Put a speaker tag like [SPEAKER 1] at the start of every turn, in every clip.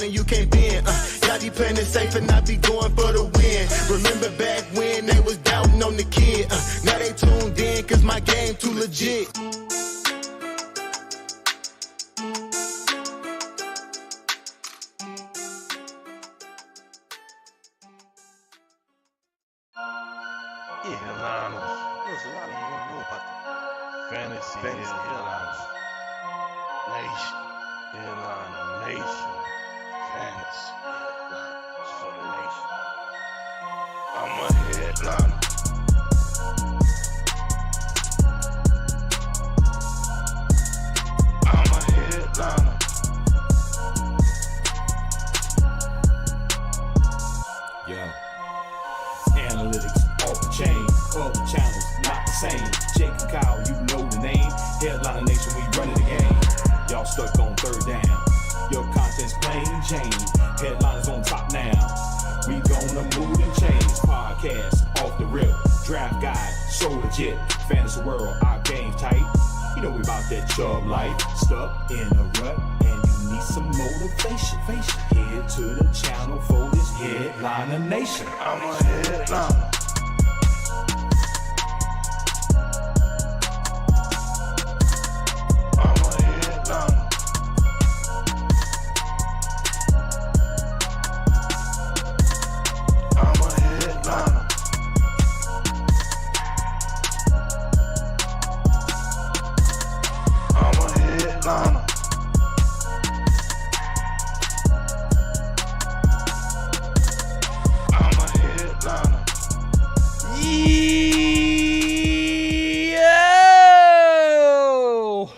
[SPEAKER 1] and you can't bend. Y'all be playing it safe and I be going for the win. Remember back when they was doubting on the kid. Now they tuned in cause my game too legit.
[SPEAKER 2] There's a lot of you don't know about the fantasy headlines. Nation. Headliner Nation. Fantasy headlines for the nation. I'm a headliner. I'm a headliner.
[SPEAKER 3] Yo. Analytics off the chain. All the channels not the same. Jake and Kyle, you know the name. Headliner Nation, we running the game. Y'all stuck on third down. Your content's plain Jane. Headliners on top now. We gonna move and change. Podcast off the rip. Draft guide, so legit. Fantasy world, our game tight. You know we about that chub life. Stuck in a rut and you need some motivation. Head to the channel for this Headliner Nation.
[SPEAKER 2] I'm a headliner.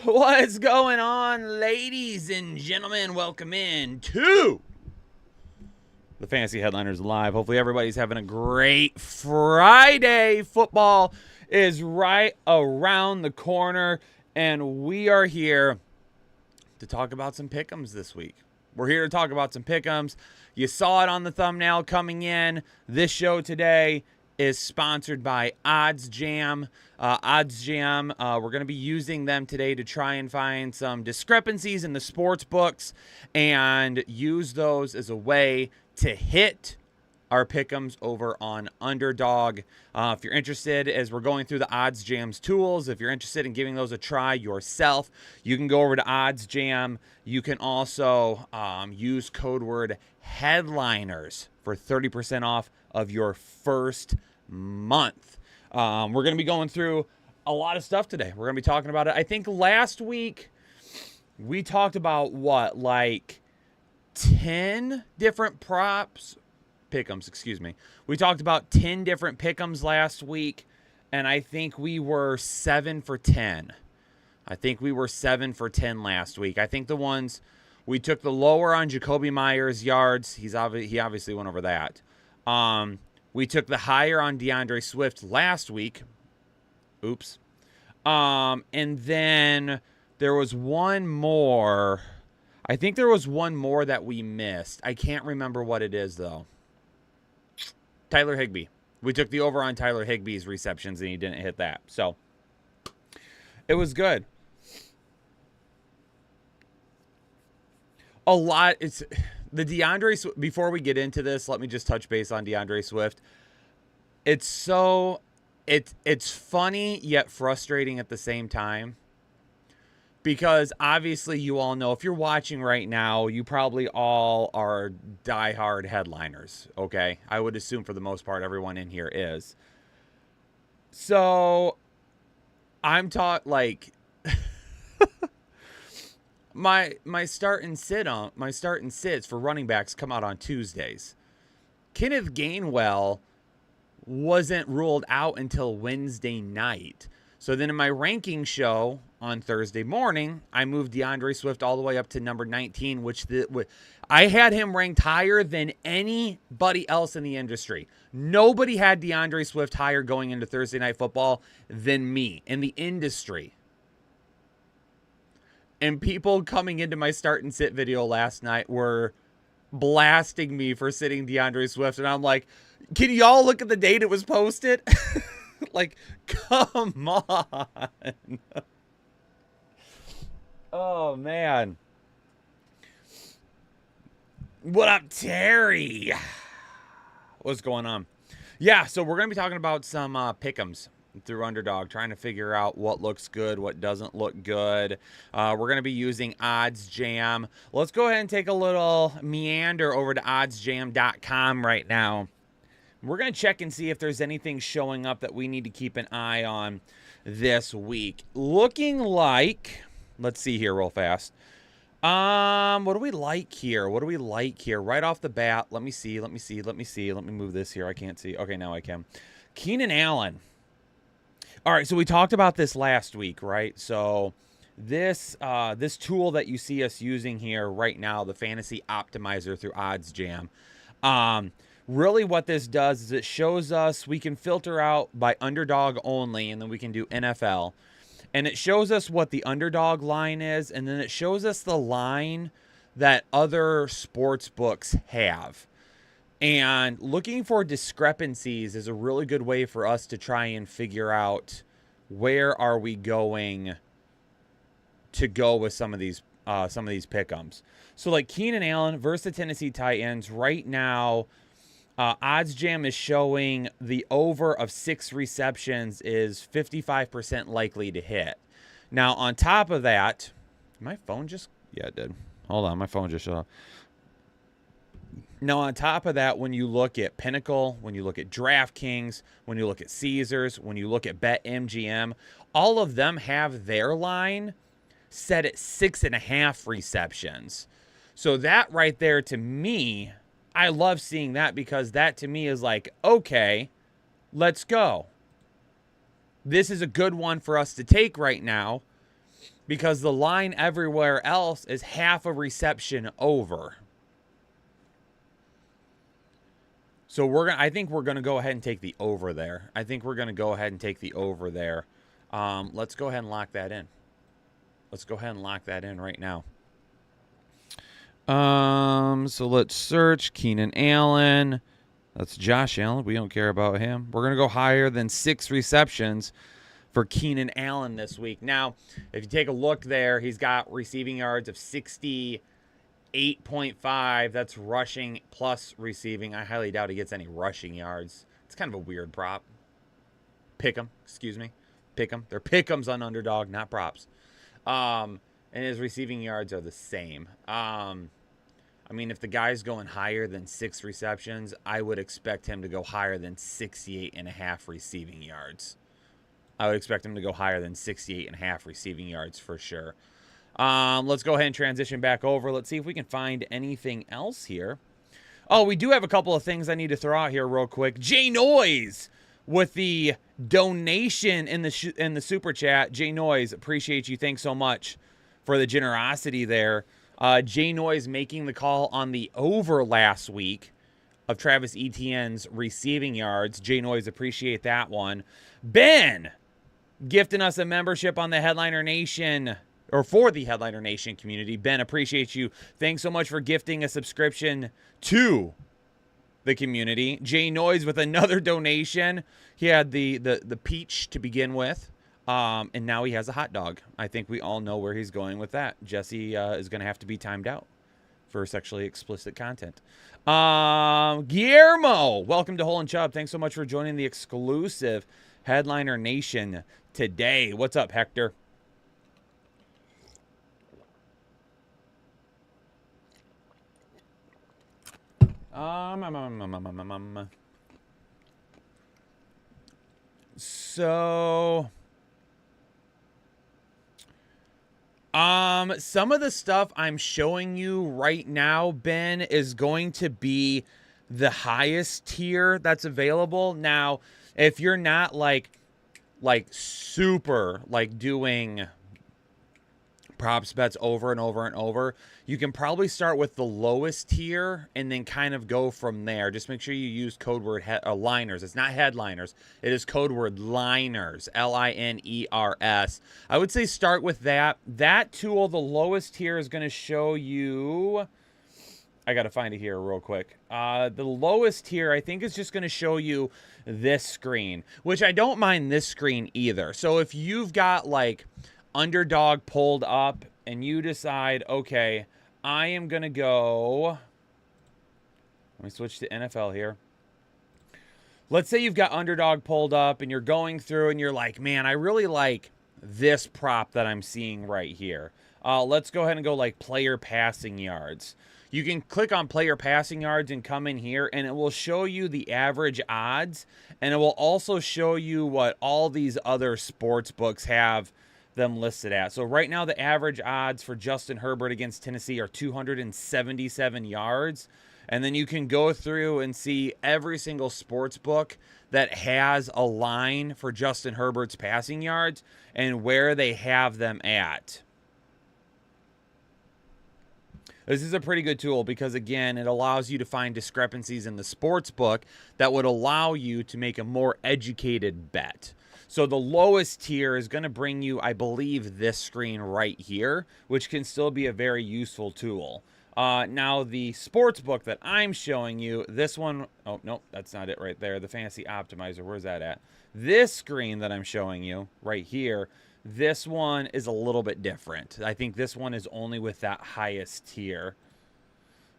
[SPEAKER 4] What's going on, ladies and gentlemen? Welcome in to the Fantasy Headliners Live. Hopefully everybody's having a great Friday. Football is right around the corner, and we are here to talk about some pick'ems this week. We're here to talk about some pick'ems. You saw it on the thumbnail coming in. This show today is sponsored by OddsJam. OddsJam, we're going to be using them today to try and find some discrepancies in the sports books and use those as a way to hit our pick'ems over on Underdog. If you're interested, as we're going through the OddsJam's tools, if you're interested in giving those a try yourself, you can go over to OddsJam. You can also use code word headliners for 30% off of your first month. We're going to be going through a lot of stuff today. We're going to be talking about it. I think last week we talked about like 10 different pick'ems, excuse me. We talked about 10 different pick'ems last week, and I think we were 7 for 10. I think we were 7 for 10 last week. I think the ones we took the lower on Jacoby Myers yards. He obviously went over that. We took the higher on DeAndre Swift last week. Oops. And then there was one more. I think there was one more that we missed. I can't remember what it is, though. Tyler Higbee. We took the over on Tyler Higbee's receptions, and he didn't hit that. So it was good. A lot. It's the DeAndre Swift. Before we get into this, let me just touch base on DeAndre Swift. It's funny yet frustrating at the same time, because obviously you all know, if you're watching right now, you probably all are diehard headliners. Okay, I would assume for the most part everyone in here is. So I'm taught like. My start and sits for running backs come out on Tuesdays. Kenneth Gainwell wasn't ruled out until Wednesday night. So then in my ranking show on Thursday morning, I moved DeAndre Swift all the way up to number 19, which I had him ranked higher than anybody else in the industry. Nobody had DeAndre Swift higher going into Thursday Night Football than me in the industry. And people coming into my start and sit video last night were blasting me for sitting DeAndre Swift. And I'm like, can y'all look at the date it was posted? Like, come on. Oh, man. What up, Terry? What's going on? Yeah, so we're going to be talking about some pick'ems through Underdog, trying to figure out what looks good, what doesn't look good. We're going to be using OddsJam. Let's go ahead and take a little meander over to oddsjam.com right now. We're going to check and see if there's anything showing up that we need to keep an eye on this week. Looking like, let's see here real fast. What do we like here? What do we like here? Right off the bat, let me see. Let me move this here. I can't see. Okay, now I can. Keenan Allen. All right, so we talked about this last week, right? So this tool that you see us using here right now, the Fantasy Optimizer through OddsJam, really what this does is it shows us, we can filter out by underdog only, and then we can do NFL. And it shows us what the underdog line is, and then it shows us the line that other sports books have. And looking for discrepancies is a really good way for us to try and figure out where are we going to go with some of these pick'ems. So like Keenan Allen versus the Tennessee Titans right now, OddsJam is showing the over of 6 receptions is 55% likely to hit. Now on top of that, my phone just, yeah, it did. Hold on, my phone just shut off. Now, on top of that, when you look at Pinnacle, when you look at DraftKings, when you look at Caesars, when you look at BetMGM, all of them have their line set at 6.5 receptions. So that right there, to me, I love seeing that, because that to me is like, okay, let's go. This is a good one for us to take right now, because the line everywhere else is half a reception over. So I think we're going to go ahead and take the over there. Let's go ahead and lock that in. Let's go ahead and lock that in right now. So let's search Keenan Allen. That's Josh Allen. We don't care about him. We're going to go higher than 6 receptions for Keenan Allen this week. Now, if you take a look there, he's got receiving yards of 68.5. That's rushing plus receiving. I highly doubt he gets any rushing yards. It's kind of a weird prop. Pick'em, excuse me. Pick'em. They're pick'ems on Underdog, not props. And his receiving yards are the same. I mean, if the guy's going higher than 6 receptions, I would expect him to go higher than 68.5 receiving yards. I would expect him to go higher than 68.5 receiving yards for sure. Let's go ahead and transition back over. Let's see if we can find anything else here. Oh, we do have a couple of things I need to throw out here real quick. Jay Noise with the donation in the super chat. Jay Noise, appreciate you. Thanks so much for the generosity there. Jay Noise making the call on the over last week of Travis Etienne's receiving yards. Jay Noise, appreciate that one. Ben gifting us a membership on the Headliner Nation, or for the Headliner Nation community. Ben, appreciate you. Thanks so much for gifting a subscription to the community. Jay Noise with another donation. He had the peach to begin with. And now he has a hot dog. I think we all know where he's going with that. Jesse is going to have to be timed out for sexually explicit content. Guillermo, welcome to Hole and Chubb. Thanks so much for joining the exclusive Headliner Nation today. What's up, Hector? So, some of the stuff I'm showing you right now, Ben, is going to be the highest tier that's available. Now, if you're not like super doing props bets over and over and over, you can probably start with the lowest tier and then kind of go from there. Just make sure you use code word liners. It's not headliners. It is code word liners, Liners. I would say start with that. That tool, the lowest tier, is going to show you, I got to find it here real quick. The lowest tier, I think, is just going to show you this screen, which I don't mind this screen either. So if you've got like Underdog pulled up and you decide, okay, I am going to go Let me switch to NFL here. Let's say you've got Underdog pulled up and you're going through and you're like, man, I really like this prop that I'm seeing right here. Let's go ahead and go like player passing yards. You can click on player passing yards and come in here and it will show you the average odds, and it will also show you what all these other sports books have them listed at. So right now the average odds for Justin Herbert against Tennessee are 277 yards. And then you can go through and see every single sports book that has a line for Justin Herbert's passing yards and where they have them at. This is a pretty good tool because, again, it allows you to find discrepancies in the sports book that would allow you to make a more educated bet. So the lowest tier is going to bring you, I believe, this screen right here, which can still be a very useful tool. Now, the sports book that I'm showing you, this one, oh, nope, that's not it right there. The Fantasy Optimizer, where's that at? This screen that I'm showing you right here, this one is a little bit different. I think this one is only with that highest tier.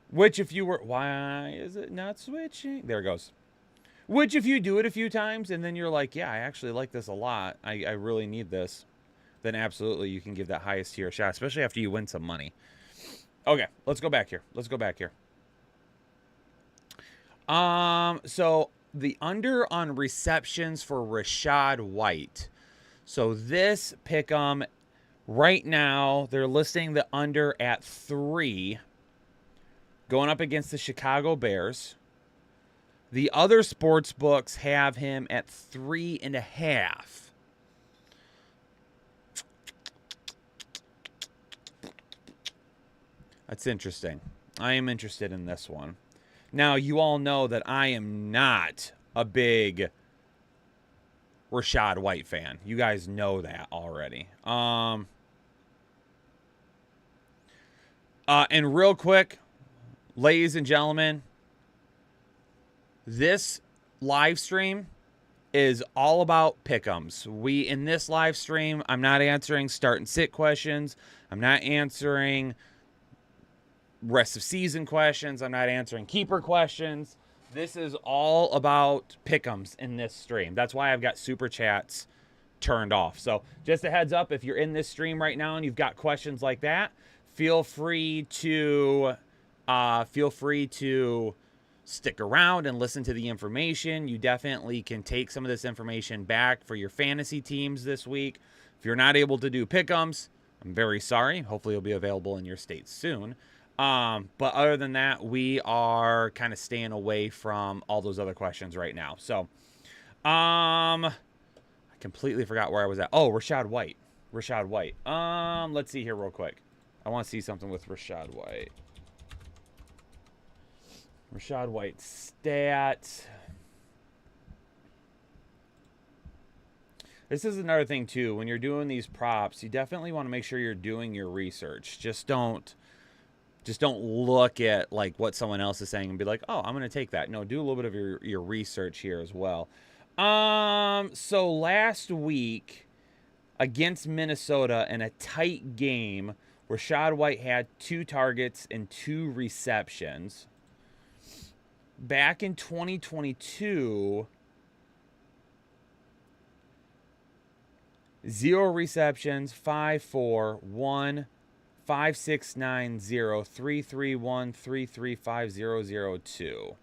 [SPEAKER 4] Which if you were, why is it not switching? There it goes. Which if you do it a few times and then you're like, yeah, I actually like this a lot. I really need this. Then absolutely you can give that highest tier a shot, especially after you win some money. Okay, let's go back here. So the under on receptions for Rashad White. So this pick'em right now, they're listing the under at 3, going up against the Chicago Bears. The other sports books have him at 3.5. That's interesting. I am interested in this one. Now, you all know that I am not a big Rashad White fan. You guys know that already. And real quick, ladies and gentlemen, this live stream is all about pick'ems. In this live stream, I'm not answering start and sit questions. I'm not answering rest of season questions. I'm not answering keeper questions. This is all about pick'ems in this stream. That's why I've got super chats turned off. So just a heads up, if you're in this stream right now and you've got questions like that, feel free to stick around and listen to the information. You definitely can take some of this information back for your fantasy teams this week. If you're not able to do pick'ems, I'm very sorry. Hopefully it'll be available in your state soon. But other than that, we are kind of staying away from all those other questions right now. So, I completely forgot where I was at. Oh, Rashad White. Let's see here real quick. I want to see something with Rashad White. Rashad White's stats. This is another thing too. When you're doing these props, you definitely want to make sure you're doing your research. Just don't look at like what someone else is saying and be like, oh, I'm going to take that. No, do a little bit of your research here as well. So last week against Minnesota in a tight game, Rashad White had 2 targets and 2 receptions. Back in 2022, 0 receptions, 5-4, 1, 5-6-9-0, 3-3-1, 3-3-5-0-0-2.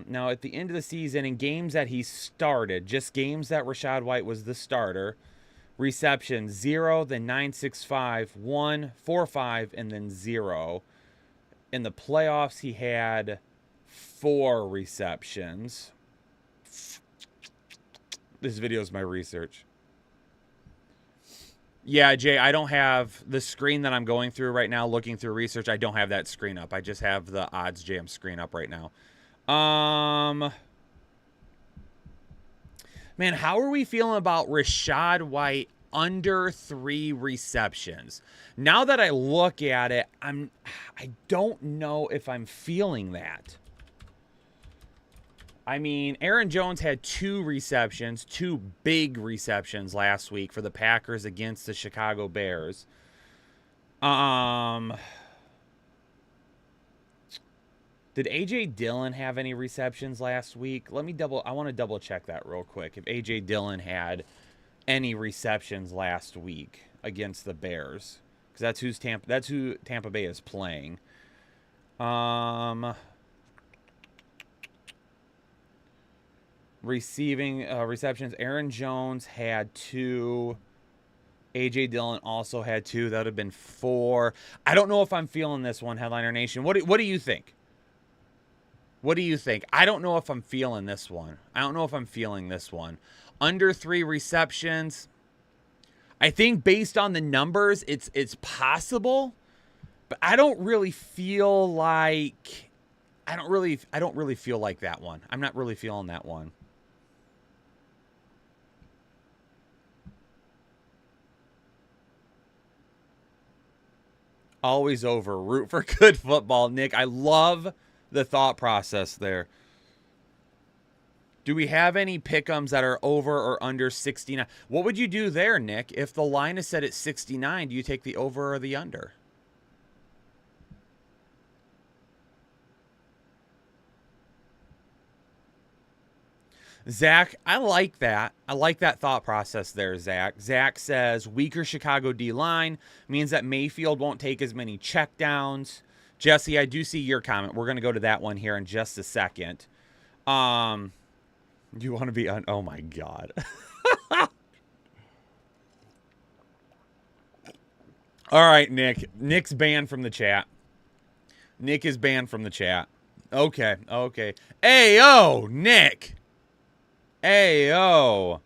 [SPEAKER 4] Now, at the end of the season, in games that he started, just games that Rashad White was the starter, receptions 0, then 9-6-5, 1, 4-5, and then 0. In the playoffs, he had 4 receptions. This video is my research. Yeah, Jay, I don't have the screen that I'm going through right now, looking through research. I don't have that screen up. I just have the OddsJam screen up right now. Man, how are we feeling about Rashad White under 3 receptions? Now that I look at it, I don't know if I'm feeling that. I mean, Aaron Jones had 2 receptions, 2 big receptions last week for the Packers against the Chicago Bears. Did A.J. Dillon have any receptions last week? I want to double check that real quick. If A.J. Dillon had any receptions last week against the Bears. Because that's who Tampa Bay is playing. Receiving receptions. Aaron Jones had 2. A.J. Dillon also had 2. That would have been 4. I don't know if I'm feeling this one, Headliner Nation. What do you think? What do you think? I don't know if I'm feeling this one. Under 3 receptions. I think based on the numbers, it's possible, but I don't really feel like I don't really feel like that one. I'm not really feeling that one. Always over. Root for good football, Nick. I love the thought process there. Do we have any pick'ems that are over or under 69? What would you do there, Nick? If the line is set at 69, do you take the over or the under? Zach, I like that. I like that thought process there, Zach. Zach says weaker Chicago D-line means that Mayfield won't take as many checkdowns. Jesse, I do see your comment. We're going to go to that one here in just a second. You want to be on? Oh, my God. All right, Nick. Nick's banned from the chat. Nick is banned from the chat. Okay. Ayo, Nick. Ayo.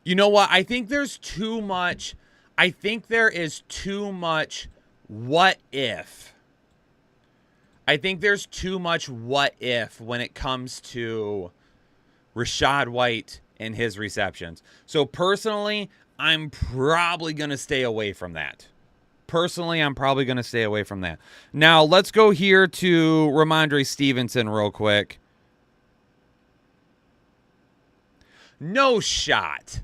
[SPEAKER 4] You know what? I think there's too much. I think there is too much what if. I think there's too much what if when it comes to Rashad White and his receptions. So personally, I'm probably going to stay away from that. Now, let's go here to Rhamondre Stevenson real quick. No shot.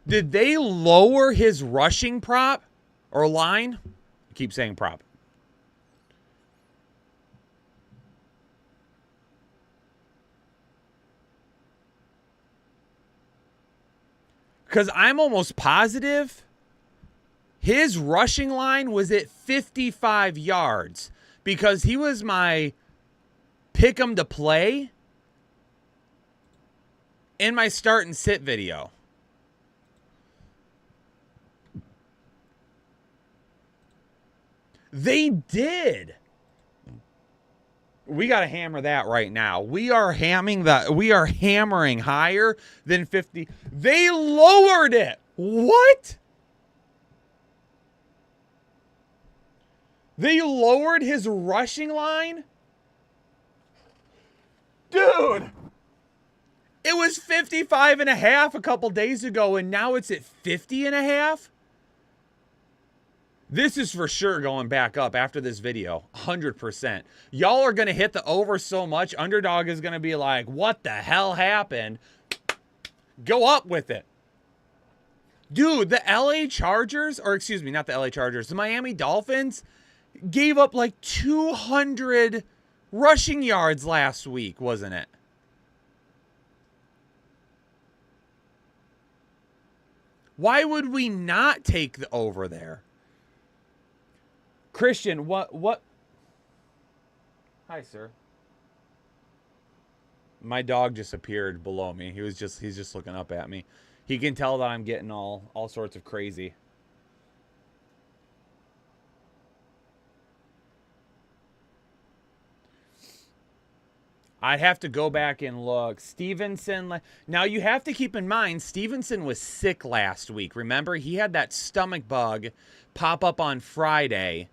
[SPEAKER 4] Did they lower his rushing prop or line? I keep saying prop. Because I'm almost positive his rushing line was at 55 yards because he was my pick him to play in my start and sit video. They did. We got to hammer that right now. We are hammering higher than 50. They lowered it. What? They lowered his rushing line? Dude. It was 55.5 a couple days ago, and now it's at 50.5. This is for sure going back up after this video, 100%. Y'all are going to hit the over so much, Underdog is going to be like, what the hell happened? Go up with it. Dude, the LA Chargers, or excuse me, not the LA Chargers, the Miami Dolphins gave up like 200 rushing yards last week, wasn't it? Why would we not take the over there? Christian, what? Hi, sir. My dog just appeared below me. He's just looking up at me. He can tell that I'm getting all sorts of crazy. I'd have to go back and look. Stevenson. Now, you have to keep in mind, Stevenson was sick last week. Remember, he had that stomach bug pop up on Friday.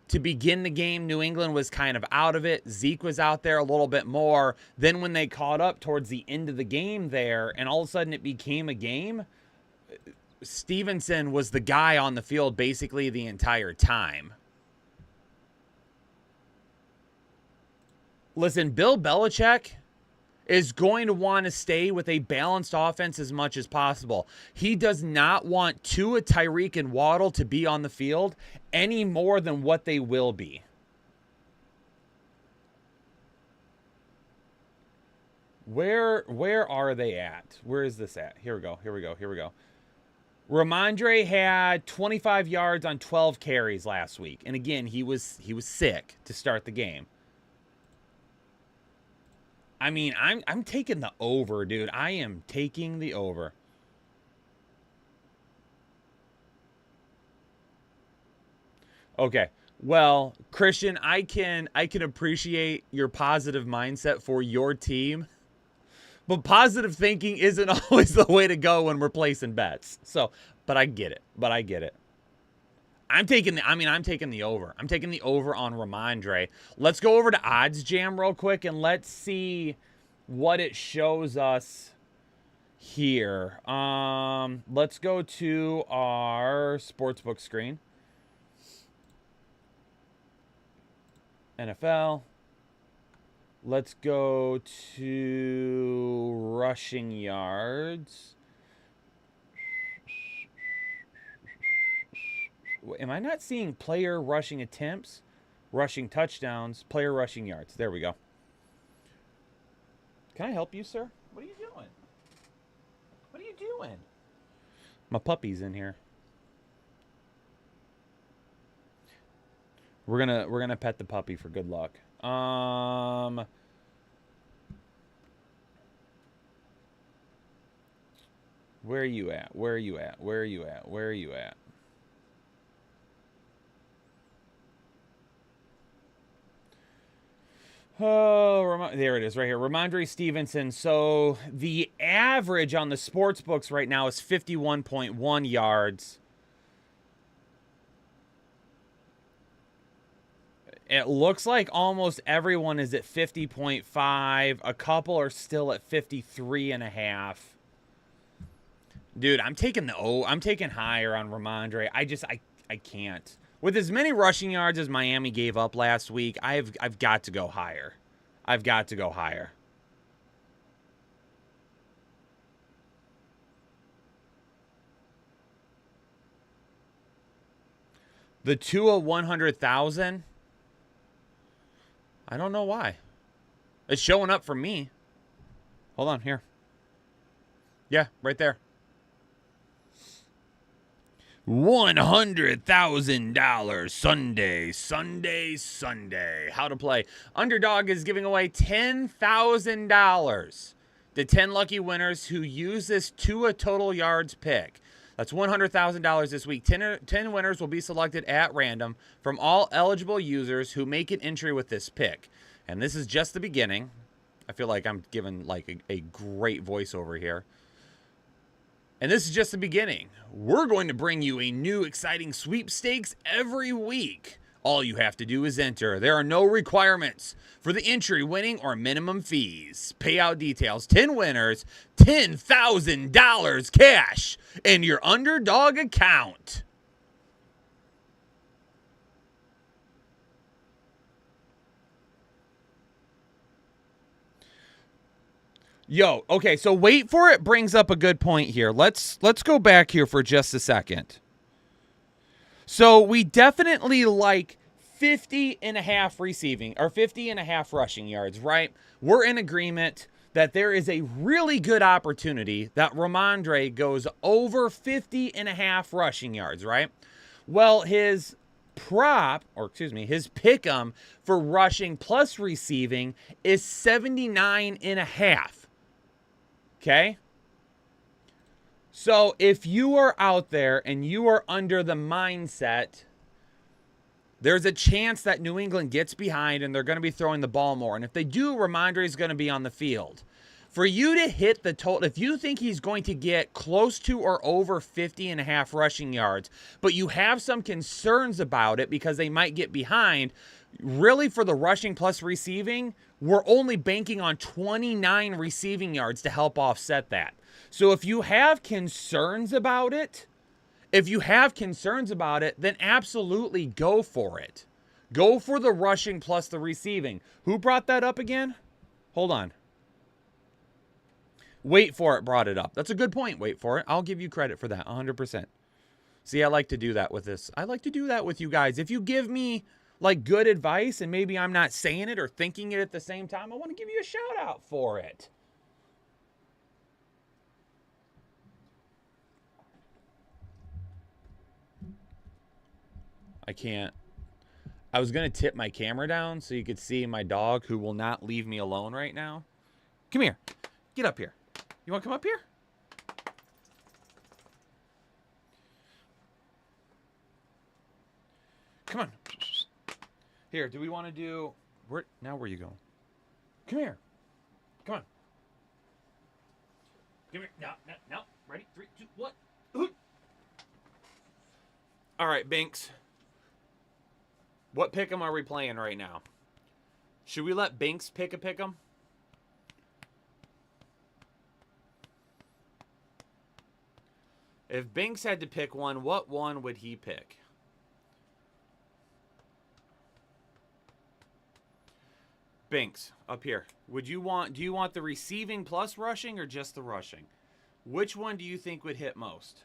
[SPEAKER 4] To begin the game, New England was kind of out of it. Zeke was out there a little bit more. Then when they caught up towards the end of the game there, and all of a sudden it became a game, Stevenson was the guy on the field basically the entire time. Listen, Bill Belichick is going to want to stay with a balanced offense as much as possible. He does not want Tua, Tyreek, and Waddle to be on the field any more than what they will be. Where are they at? Where is this at? Here we go. Rhamondre had 25 yards on 12 carries last week. And again, he was sick to start the game. I mean, I'm taking the over, dude. I am taking the over. Okay. Well, Christian, I can appreciate your positive mindset for your team. But positive thinking isn't always the way to go when we're placing bets. So, but I get it. I'm taking the over. I'm taking the over on Rhamondre. Let's go over to OddsJam real quick and let's see what it shows us here. Let's go to our sportsbook screen. NFL. Let's go to rushing yards. Am I not seeing player rushing attempts, rushing touchdowns, player rushing yards? There we go. Can I help you, sir? What are you doing? What are you doing? My puppy's in here. We're gonna pet the puppy for good luck. Where are you at? Oh, there it is right here. Rhamondre Stevenson. So the average on the sports books right now is 51.1 yards. It looks like almost everyone is at 50.5. A couple are still at 53.5. Dude, I'm taking higher on Rhamondre. I can't. With as many rushing yards as Miami gave up last week, I've got to go higher. The Tua 100,000. I don't know why. It's showing up for me. Hold on, here. Yeah, right there. $100,000 Sunday. How to play. Underdog is giving away $10,000 to 10 lucky winners who use this Tua total yards pick. That's $100,000 this week. 10 winners will be selected at random from all eligible users who make an entry with this pick. And this is just the beginning. I feel like I'm giving like a great voiceover here. And this is just the beginning. We're going to bring you a new exciting sweepstakes every week. All you have to do is enter. There are no requirements for the entry, winning, or minimum fees. Payout details: 10 winners, $10,000 cash in your Underdog account. Yo, okay, so wait for it brings up a good point here. Let's go back here for just a second. So we definitely like 50.5 receiving or 50.5 rushing yards, right? We're in agreement that there is a really good opportunity that Rhamondre goes over 50.5 rushing yards, right? Well, his pick'em for rushing plus receiving is 79.5. Okay? So if you are out there and you are under the mindset, there's a chance that New England gets behind and they're going to be throwing the ball more. And if they do, Rhamondre is going to be on the field. For you to hit the total, if you think he's going to get close to or over 50.5 rushing yards, but you have some concerns about it because they might get behind, really for the rushing plus receiving, we're only banking on 29 receiving yards to help offset that. So if you have concerns about it, then absolutely go for it. Go for the rushing plus the receiving. Who brought that up again? Hold on. Wait for it brought it up. That's a good point. Wait for it. I'll give you credit for that 100%. See, I like to do that with this. I like to do that with you guys. If you give me like good advice and maybe I'm not saying it or thinking it at the same time, I want to give you a shout out for it. I can't. I was going to tip my camera down so you could see my dog, who will not leave me alone right now. Come here. Get up here. You want to come up here? Come on. Here, do we want to do... where are you going? Come here. Come on. Come here. No. Ready? 3, 2, 1. All right, Binks. What pick'em are we playing right now? Should we let Binks pick a pick'em? If Binks had to pick one, what one would he pick? Binks, up here. Do you want the receiving plus rushing or just the rushing? Which one do you think would hit most?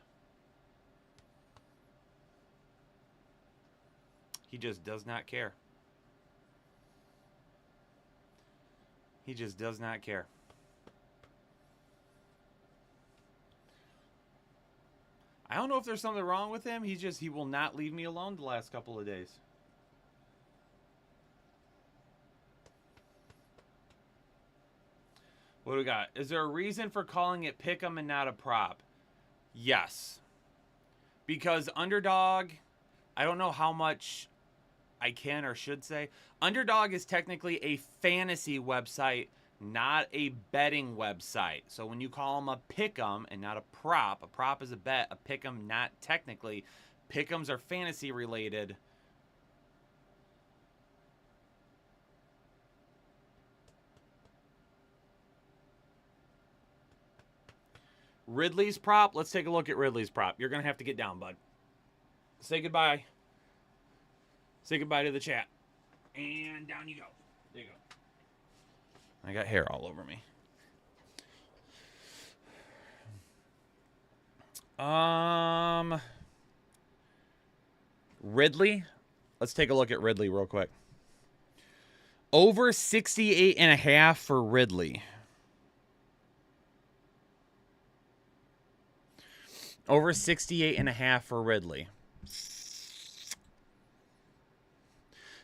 [SPEAKER 4] He just does not care. He just does not care. I don't know if there's something wrong with him. He will not leave me alone the last couple of days. What do we got? Is there a reason for calling it pick'em and not a prop? Yes. Because Underdog, I don't know how much I can or should say. Underdog is technically a fantasy website, not a betting website. So when you call them a pick'em and not a prop is a bet, a pick'em not technically. Pick'ems are fantasy related. Ridley's prop. Let's take a look at Ridley's prop. You're going to have to get down, bud. Say goodbye. Say goodbye to the chat. And down you go. There you go. I got hair all over me. Ridley. Let's take a look at Ridley real quick. Over 68.5 for Ridley. Over 68.5 for Ridley.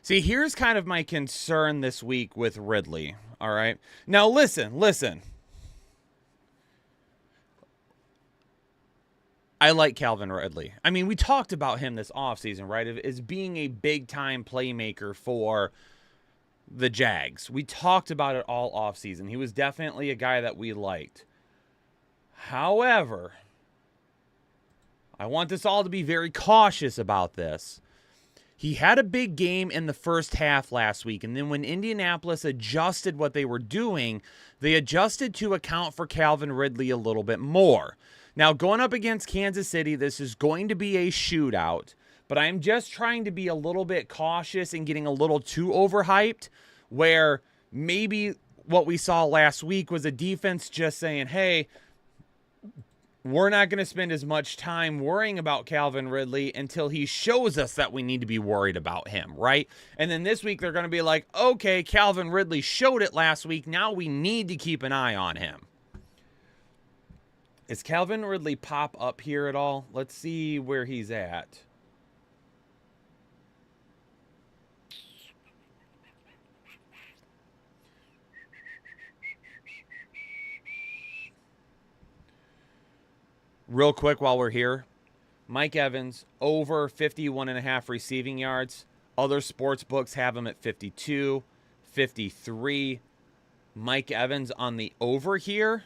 [SPEAKER 4] See, here's kind of my concern this week with Ridley. All right. Now, listen. I like Calvin Ridley. I mean, we talked about him this offseason, right? As being a big-time playmaker for the Jags. We talked about it all offseason. He was definitely a guy that we liked. However, I want us all to be very cautious about this. He had a big game in the first half last week, and then when Indianapolis adjusted what they were doing, they adjusted to account for Calvin Ridley a little bit more. Now, going up against Kansas City, this is going to be a shootout, but I'm just trying to be a little bit cautious and getting a little too overhyped, where maybe what we saw last week was a defense just saying, hey, we're not going to spend as much time worrying about Calvin Ridley until he shows us that we need to be worried about him, right? And then this week they're going to be like, okay, Calvin Ridley showed it last week. Now we need to keep an eye on him. Is Calvin Ridley pop up here at all? Let's see where he's at. Real quick while we're here, Mike Evans, over 51.5 receiving yards. Other sports books have him at 52, 53. Mike Evans on the over here.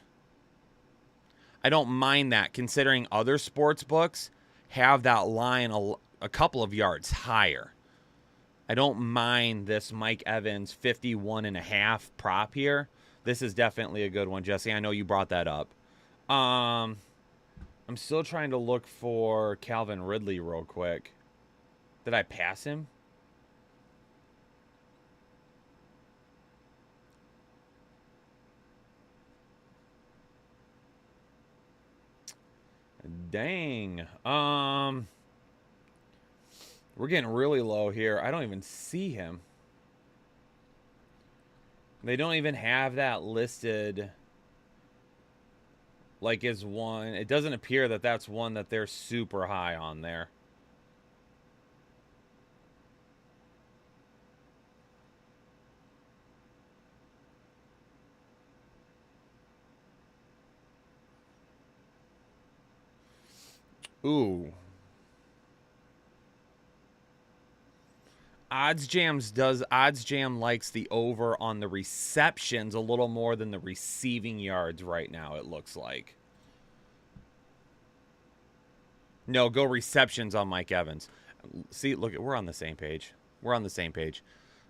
[SPEAKER 4] I don't mind that, considering other sports books have that line a couple of yards higher. I don't mind this Mike Evans 51.5 prop here. This is definitely a good one, Jesse. I know you brought that up. I'm still trying to look for Calvin Ridley real quick. Did I pass him? Dang. We're getting really low here. I don't even see him. They don't even have that listed like is one. It doesn't appear that that's one that they're super high on there. Ooh. OddsJam likes the over on the receptions a little more than the receiving yards right now, it looks like. No, go receptions on Mike Evans. See, look, we're on the same page. We're on the same page.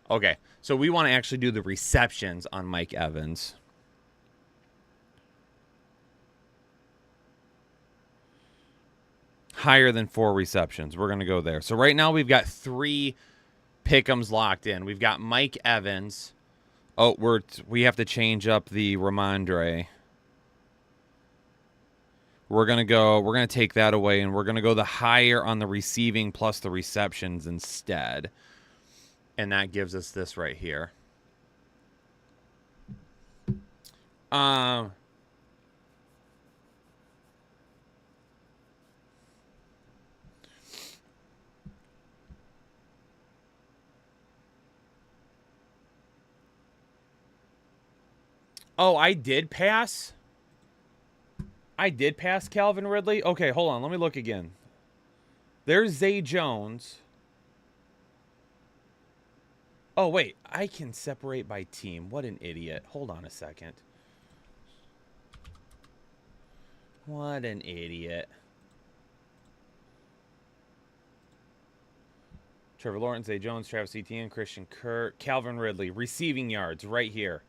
[SPEAKER 4] Okay, so we want to actually do the receptions on Mike Evans. Higher than 4 receptions. We're going to go there. So right now we've got 3 pick'ems locked in. We've got Mike Evans. Oh, we have to change up the Rhamondre. We're going to take that away, and we're going to go the higher on the receiving plus the receptions instead. And that gives us this right here. Oh, I did pass? I did pass Calvin Ridley? Okay, hold on. Let me look again. There's Zay Jones. Oh, wait. I can separate by team. What an idiot. Hold on a second. What an idiot. Trevor Lawrence, Zay Jones, Travis Etienne, Christian Kirk, Calvin Ridley. Receiving yards right here.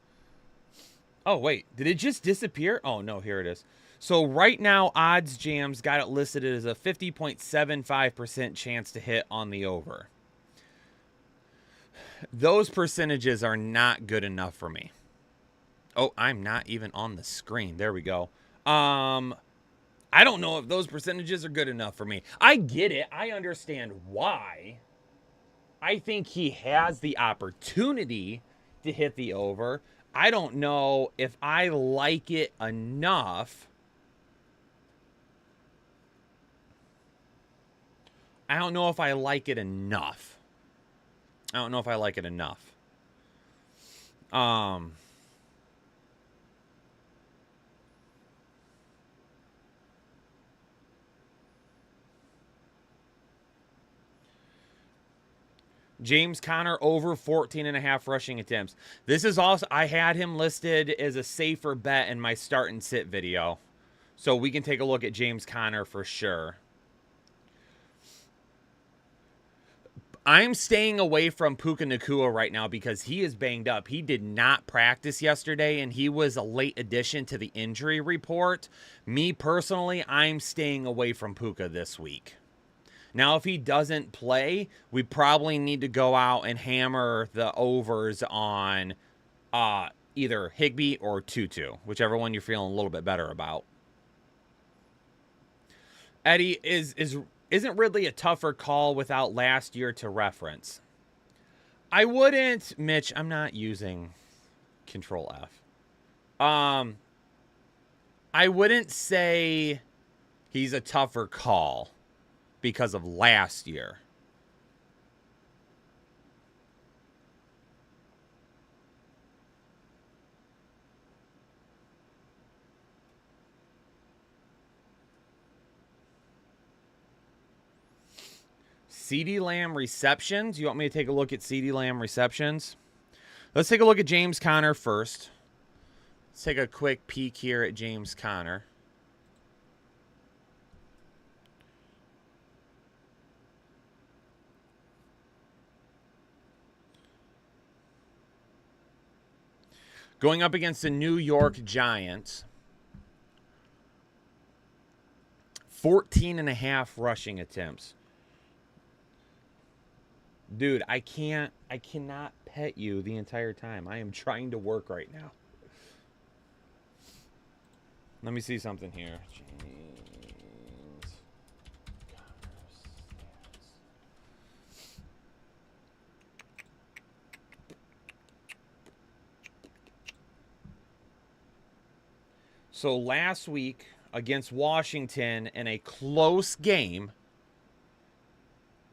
[SPEAKER 4] Oh, wait. Did it just disappear? Oh, no. Here it is. So right now, OddsJam's got it listed as a 50.75% chance to hit on the over. Those percentages are not good enough for me. Oh, I'm not even on the screen. There we go. I don't know if those percentages are good enough for me. I get it. I understand why. I think he has the opportunity to hit the over. I don't know if I like it enough. I don't know if I like it enough. I don't know if I like it enough. James Conner over 14.5 rushing attempts. This is also, I had him listed as a safer bet in my start and sit video. So we can take a look at James Conner for sure. I'm staying away from Puka Nacua right now because he is banged up. He did not practice yesterday, and he was a late addition to the injury report. Me personally, I'm staying away from Puka this week. Now, if he doesn't play, we probably need to go out and hammer the overs on either Higbee or Tutu, whichever one you're feeling a little bit better about. Eddie, isn't Ridley a tougher call without last year to reference? I wouldn't, Mitch, I'm not using Control F. I wouldn't say he's a tougher call because of last year. CeeDee Lamb receptions. You want me to take a look at CeeDee Lamb receptions? Let's take a look at James Conner first. Let's take a quick peek here at James Conner. Going up against the New York Giants. 14.5 rushing attempts. Dude, I cannot pet you the entire time. I am trying to work right now. Let me see something here. James Conner stats. So last week against Washington in a close game,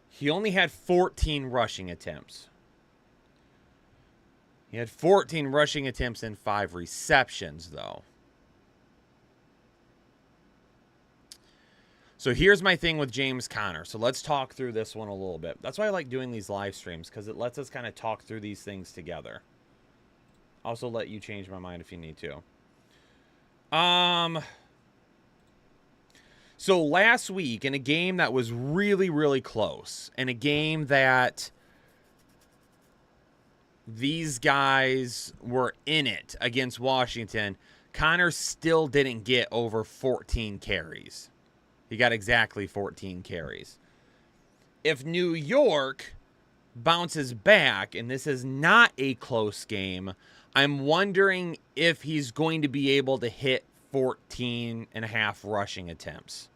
[SPEAKER 4] he only had 14 rushing attempts. He had 14 rushing attempts and 5 receptions, though. So here's my thing with James Conner. So let's talk through this one a little bit. That's why I like doing these live streams, because it lets us kind of talk through these things together. Also let you change my mind if you need to. So last week, in a game that was really, really close, in a game that these guys were in it against Washington, Conner still didn't get over 14 carries. He got exactly 14 carries. If New York bounces back, and this is not a close game, I'm wondering if he's going to be able to hit 14.5 rushing attempts.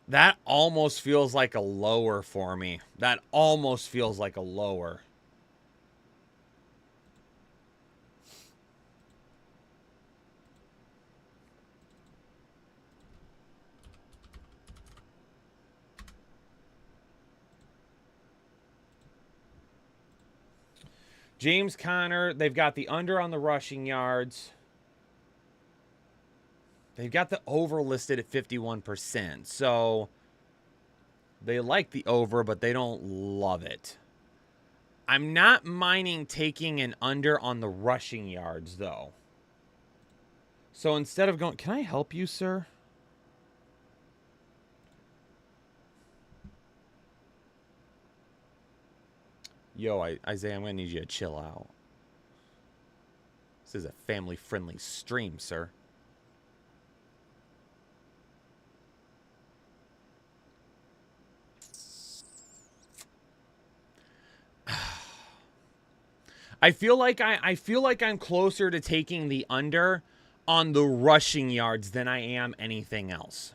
[SPEAKER 4] That almost feels like a lower for me. That almost feels like a lower. James Conner, they've got the under on the rushing yards. They've got the over listed at 51%. So they like the over, but they don't love it. I'm not minding taking an under on the rushing yards, though. So instead of going... Can I help you, sir? Yo, Isaiah, I'm going to need you to chill out. This is a family-friendly stream, sir. I feel like I'm closer to taking the under on the rushing yards than I am anything else.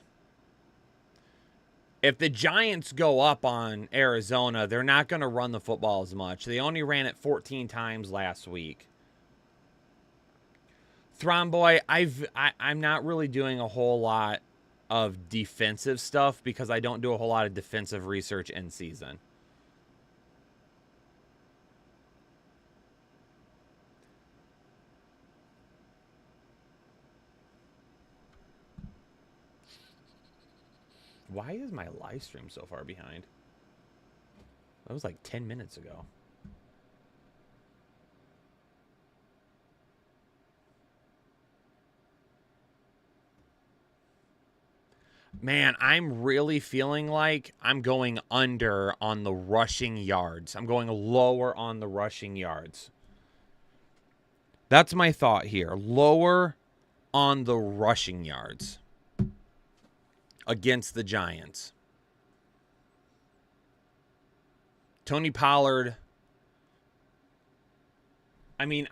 [SPEAKER 4] If the Giants go up on Arizona, they're not going to run the football as much. They only ran it 14 times last week. Thromboy, I'm not really doing a whole lot of defensive stuff because I don't do a whole lot of defensive research in season. Why is my live stream so far behind? That was like 10 minutes ago. Man, I'm really feeling like I'm going under on the rushing yards. I'm going lower on the rushing yards. That's my thought here. Lower on the rushing yards against the Giants. Tony Pollard. I mean,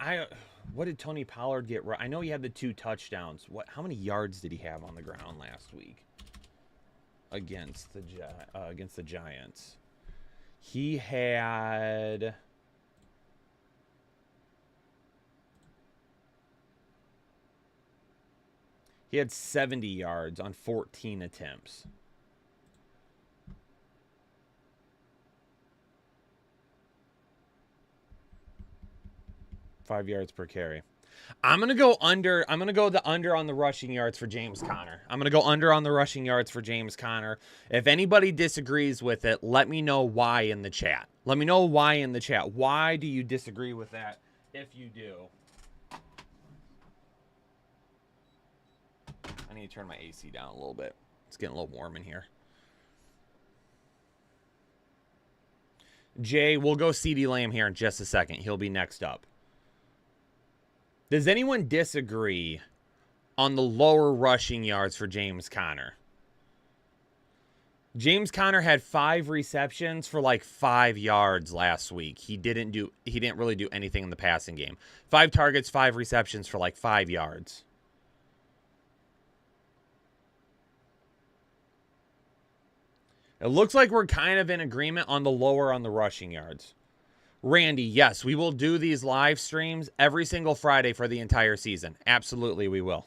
[SPEAKER 4] what did Tony Pollard get right? I know he had the 2 touchdowns. How many yards did he have on the ground last week against the Giants? He had... He had 70 yards on 14 attempts. $5 yards per carry. I'm going to go under. I'm going to go the under on the rushing yards for James Conner. I'm going to go under on the rushing yards for James Conner. If anybody disagrees with it, let me know why in the chat. Let me know why in the chat. Why do you disagree with that if you do? I need to turn my AC down a little bit. It's getting a little warm in here. Jay, we'll go CeeDee Lamb here in just a second. He'll be next up. Does anyone disagree on the lower rushing yards for James Conner? James Conner had 5 receptions for like 5 yards last week. He didn't really do anything in the passing game. 5 targets, 5 receptions for like 5 yards. It looks like we're kind of in agreement on the lower on the rushing yards. Randy, yes, we will do these live streams every single Friday for the entire season. Absolutely, we will.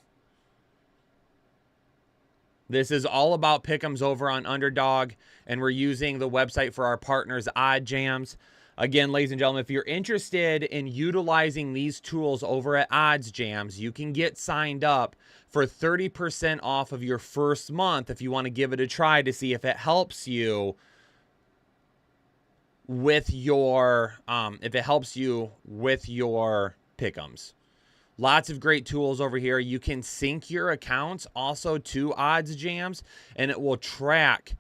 [SPEAKER 4] This is all about pick'ems over on Underdog, and we're using the website for our partners, OddsJams. Again, ladies and gentlemen, if you're interested in utilizing these tools over at OddsJams, you can get signed up for 30% off of your first month if you want to give it a try to see if it helps you with your pick'ems. Lots of great tools over here. You can sync your accounts also to OddsJams, and it will track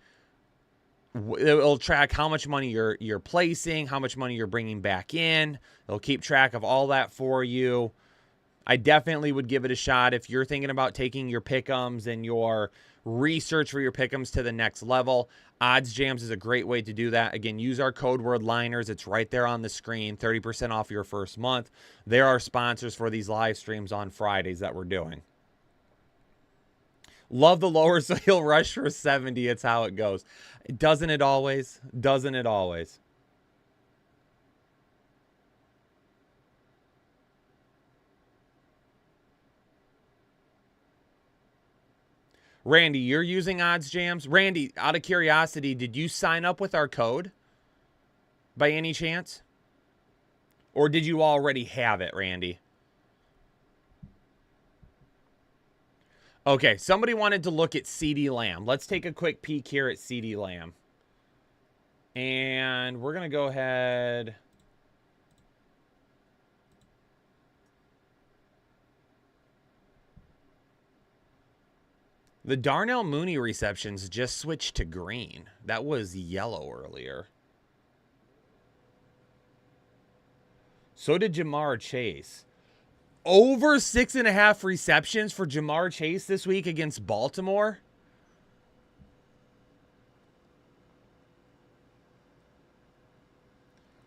[SPEAKER 4] how much money you're placing, how much money you're bringing back in. It'll keep track of all that for you. I definitely would give it a shot if you're thinking about taking your pick'ems and your research for your pick'ems to the next level. OddsJams is a great way to do that. Again, use our code word liners. It's right there on the screen. 30% off your first month. There are sponsors for these live streams on Fridays that we're doing. Love the lower, so he'll rush for 70. It's how it goes. Doesn't it always? Doesn't it always? Randy, you're using OddsJams? Randy, out of curiosity, did you sign up with our code by any chance? Or did you already have it, Randy? Okay, somebody wanted to look at CeeDee Lamb. Let's take a quick peek here at CeeDee Lamb. And we're going to go ahead. The Darnell Mooney receptions just switched to green. That was yellow earlier. So did Jamar Chase. Over 6.5 receptions for Jamar Chase this week against Baltimore.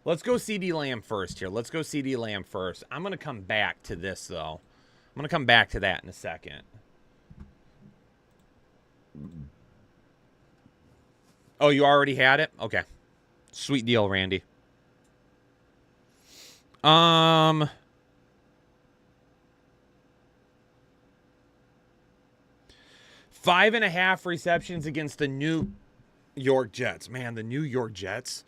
[SPEAKER 4] Let's go CeeDee Lamb first here. Let's go CeeDee Lamb first. I'm going to come back to this, though. I'm going to come back to that in a second. Oh, you already had it? Okay. Sweet deal, Randy. 5.5 receptions against the New York Jets. Man, the New York Jets.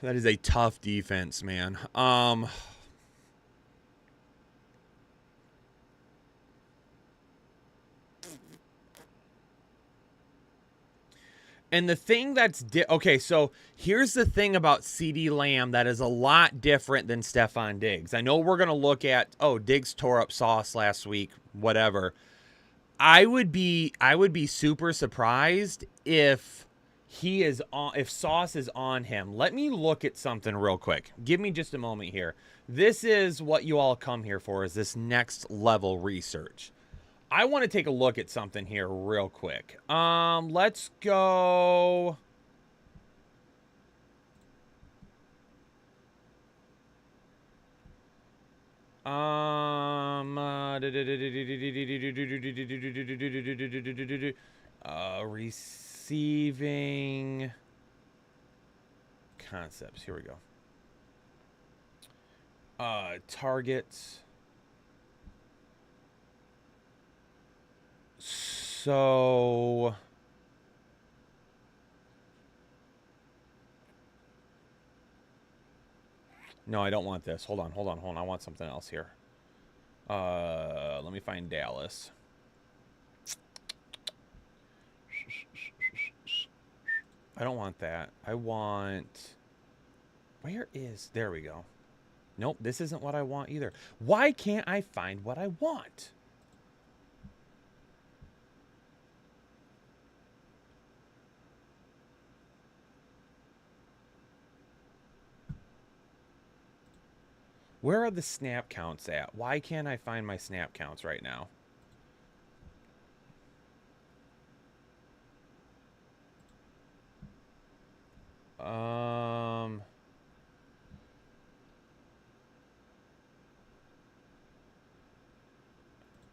[SPEAKER 4] That is a tough defense, man. And the thing that's okay, so here's the thing about CeeDee Lamb that is a lot different than Stephon Diggs. I know we're going to look at, oh, Diggs tore up Sauce last week, whatever. I would be super surprised if Sauce is on him. Let me look at something real quick. Give me just a moment here. This is what you all come here for, is this next level research. I want to take a look at something here real quick. Let's go. Receiving concepts. Here we go. Targets. So no, I don't want this. Hold on. I want something else here. Let me find Dallas. I don't want that. I want, there we go. Nope, this isn't what I want either. Why can't I find what I want? Where are the snap counts at? Why can't I find my snap counts right now?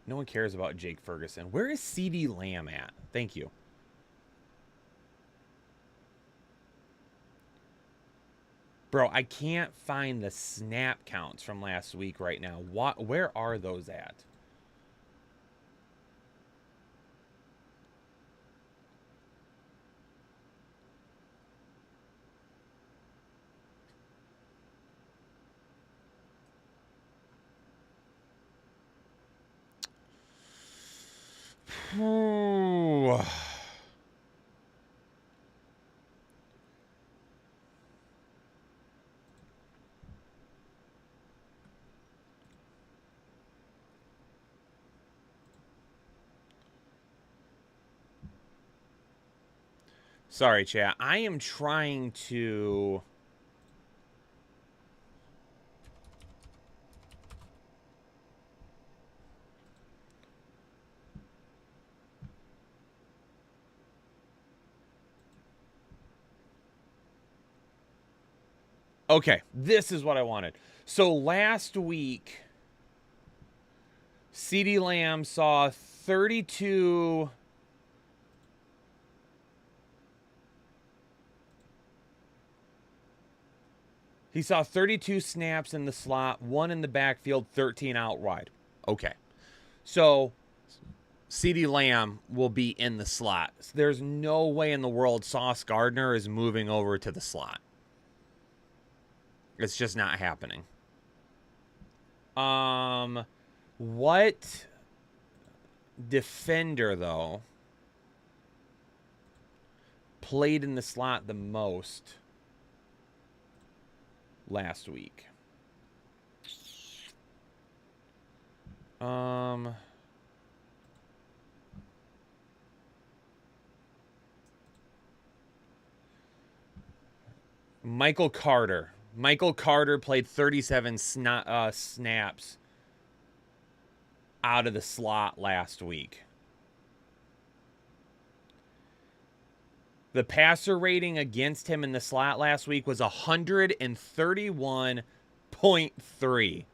[SPEAKER 4] No one cares about Jake Ferguson. Where is CeeDee Lamb at? Thank you. Bro, I can't find the snap counts from last week right now. Where are those at? Sorry, chat. I am trying to... Okay, this is what I wanted. So last week, CeeDee Lamb saw 32... He saw 32 snaps in the slot, 1 in the backfield, 13 out wide. Okay. So CeeDee Lamb will be in the slot. There's no way in the world Sauce Gardner is moving over to the slot. It's just not happening. What defender, though, played in the slot the most last week? Michael Carter. Michael Carter played 37 snaps out of the slot last week. The passer rating against him in the slot last week was 131.3.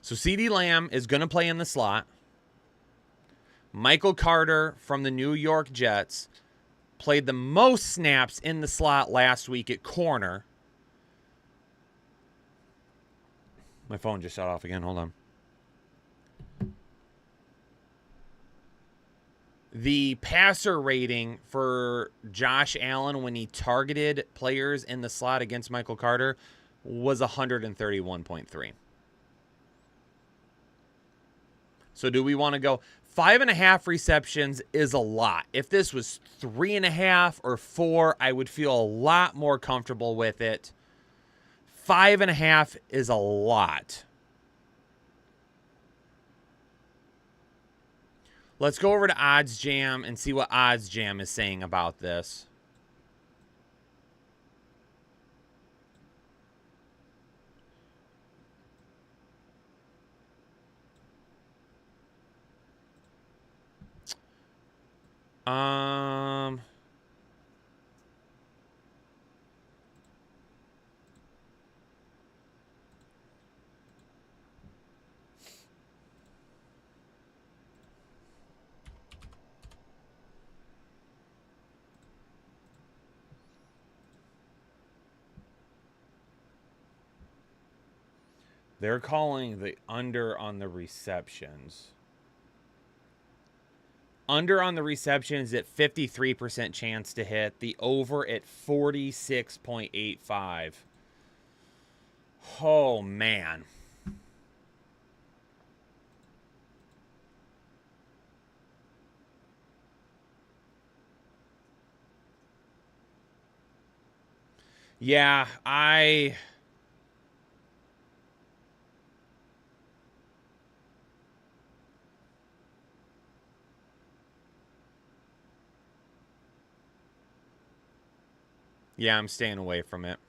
[SPEAKER 4] So CeeDee Lamb is going to play in the slot. Michael Carter from the New York Jets played the most snaps in the slot last week at corner. My phone just shut off again. Hold on. The passer rating for Josh Allen when he targeted players in the slot against Michael Carter was 131.3. So do we want to go? 5.5 receptions is a lot. If this was 3.5 or 4, I would feel a lot more comfortable with it. 5.5 is a lot. Let's go over to OddsJam and see what OddsJam is saying about this. They're calling the under on the receptions. Under on the receptions at 53% chance to hit. The over at 46.85. Oh, man. Yeah, Yeah, I'm staying away from it.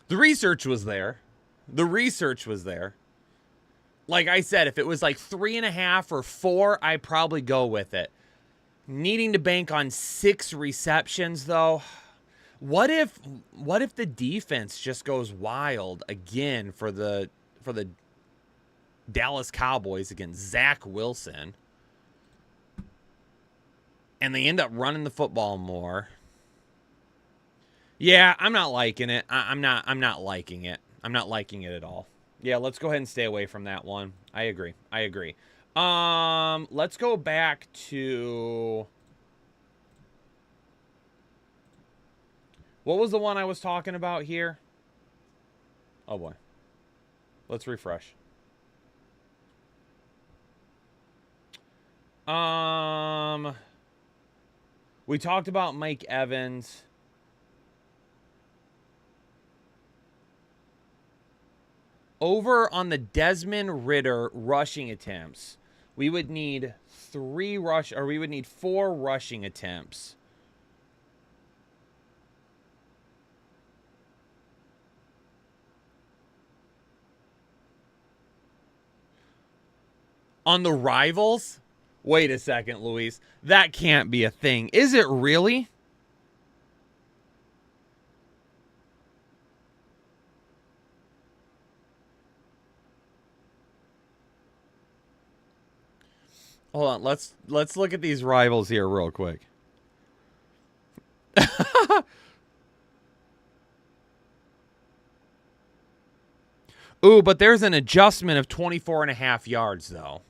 [SPEAKER 4] The research was there. The research was there. Like I said, if it was like 3.5 or 4, I'd probably go with it. Needing to bank on 6 receptions, though. What if the defense just goes wild again for the Dallas Cowboys against Zach Wilson? And they end up running the football more. Yeah, I'm not liking it. I'm not liking it. I'm not liking it at all. Yeah, let's go ahead and stay away from that one. I agree. Let's go back to... What was the one I was talking about here? Oh, boy. Let's refresh. We talked about Mike Evans. Over on the Desmond Ridder rushing attempts, we would need 4 rushing attempts. On the rivals? Wait a second, Luis. That can't be a thing. Is it really? Hold on. Let's look at these rivals here real quick. Ooh, but there's an adjustment of 24.5 yards, though.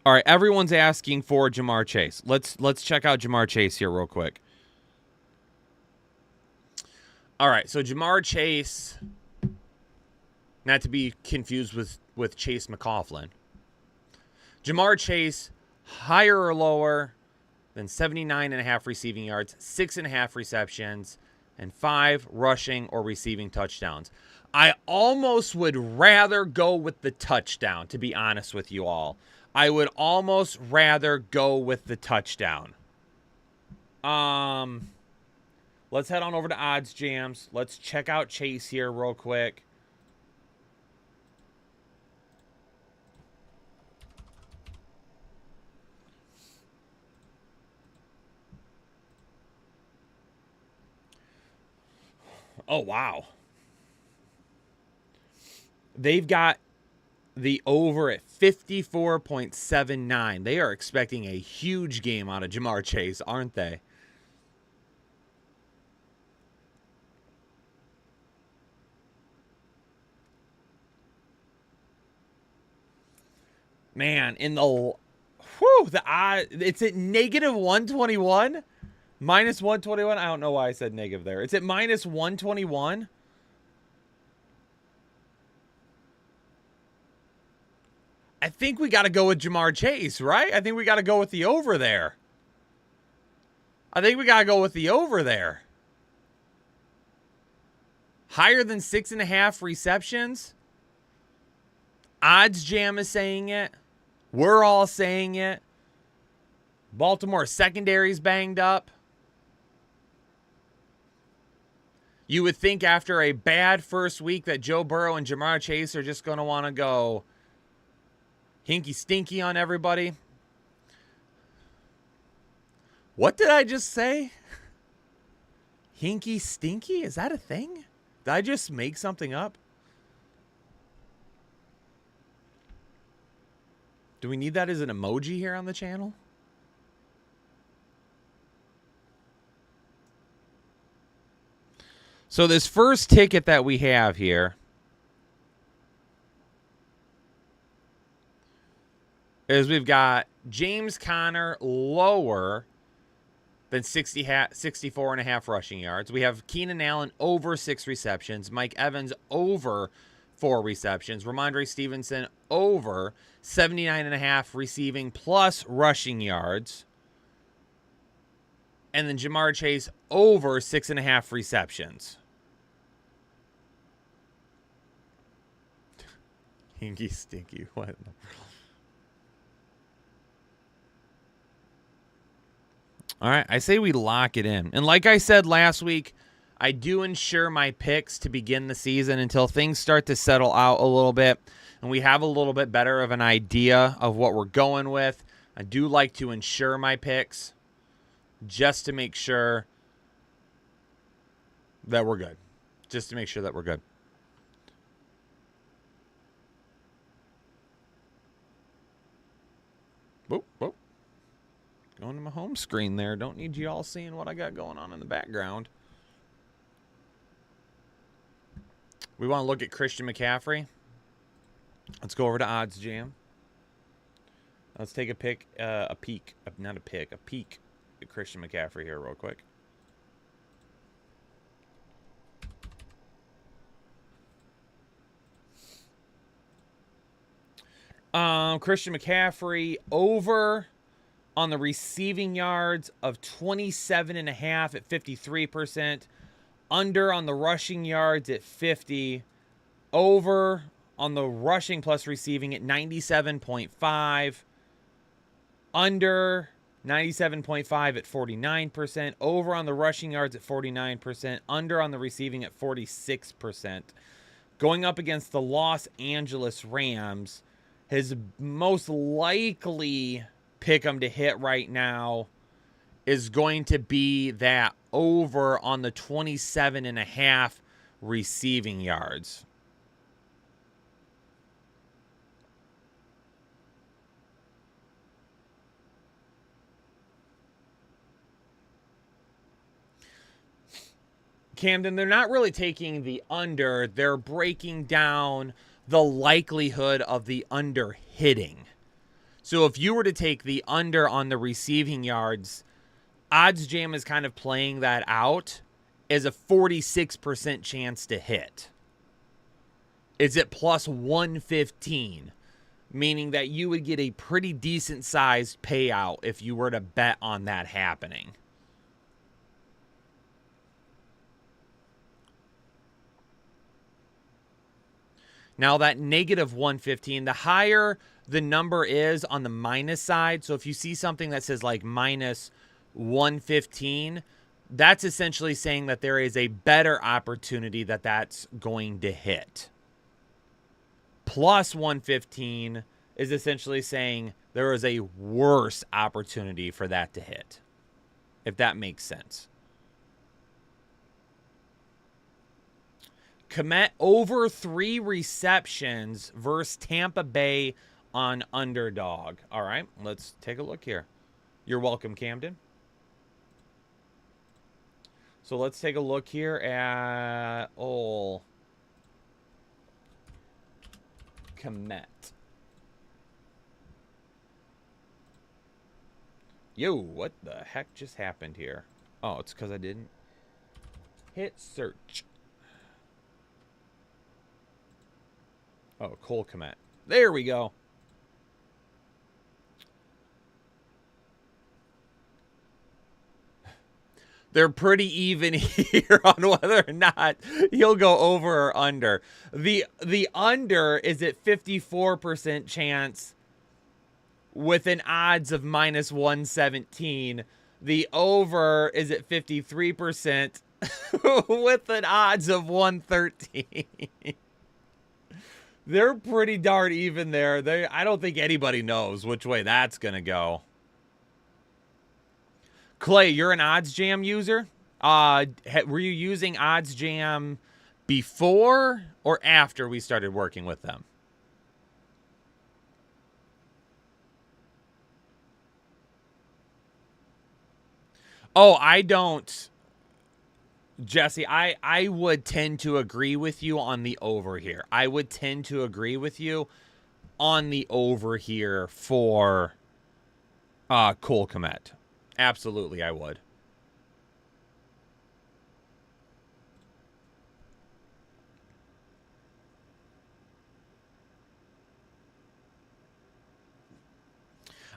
[SPEAKER 4] All right, everyone's asking for Jamar Chase. Let's check out Jamar Chase here real quick. All right, so Jamar Chase, not to be confused with Chase McCauliflin. Jamar Chase, higher or lower than 79.5 receiving yards, 6.5 receptions, and 5 rushing or receiving touchdowns. I almost would rather go with the touchdown, to be honest with you all. I would almost rather go with the touchdown. Let's head on over to OddsJams. Let's check out Chase here real quick. Oh, wow. They've got the over at 54.79. They are expecting a huge game out of Jamar Chase, aren't they? Man, in the it's at negative 121, minus 121. I don't know why I said negative there. It's at minus 121. I think we got to go with Jamar Chase, right? I think we got to go with the over there. Higher than 6.5 receptions. OddsJam is saying it. We're all saying it. Baltimore secondary's banged up. You would think after a bad first week that Joe Burrow and Jamar Chase are just going to want to go hinky stinky on everybody. What did I just say? Hinky stinky? Is that a thing? Did I just make something up? Do we need that as an emoji here on the channel? So this first ticket that we have here is we've got James Conner lower than 64.5 rushing yards. We have Keenan Allen over 6 receptions. Mike Evans over 4 receptions. Rhamondre Stevenson over 79.5 receiving plus rushing yards. And then Jamar Chase over 6.5 receptions. Hinky stinky. What? All right, I say we lock it in. And like I said last week, I do ensure my picks to begin the season until things start to settle out a little bit and we have a little bit better of an idea of what we're going with. I do like to ensure my picks just to make sure that we're good. Just to make sure that we're good. Whoop, whoop. Going to my home screen there. Don't need you all seeing what I got going on in the background. We want to look at Christian McCaffrey. Let's go over to OddsJam. Let's take a peek. Christian McCaffrey here real quick. Christian McCaffrey over on the receiving yards of 27.5 at 53%. Under on the rushing yards at 50. Over on the rushing plus receiving at 97.5. Under 97.5 at 49%. Over on the rushing yards at 49%. Under on the receiving at 46%. Going up against the Los Angeles Rams, his most likely pick 'em to hit right now is going to be that over on the 27.5 receiving yards. Camden, they're not really taking the under. They're breaking down the likelihood of the under hitting. So if you were to take the under on the receiving yards, OddsJam is kind of playing that out as a 46% chance to hit. It's at plus 115, meaning that you would get a pretty decent sized payout if you were to bet on that happening. Now that negative 115, the higher the number is on the minus side. So if you see something that says like minus 115, that's essentially saying that there is a better opportunity that that's going to hit. Plus 115 is essentially saying there is a worse opportunity for that to hit, if that makes sense. Kmet over 3 receptions versus Tampa Bay on Underdog. All right, let's take a look here. You're welcome, Camden. So let's take a look here at Kmet. Yo, what the heck just happened here? Oh, it's because I didn't hit search. Oh, Cole Kmet. There we go. They're pretty even here on whether or not he'll go over or under. The under is at 54% chance with an odds of minus 117. The over is at 53% with an odds of 113. They're pretty darn even there. I don't think anybody knows which way that's going to go. Clay, you're an OddsJam user? Were you using OddsJam before or after we started working with them? Oh, I don't. Jesse, I would tend to agree with you on the over here. I would tend to agree with you on the over here for Cole Kmet. Absolutely, I would.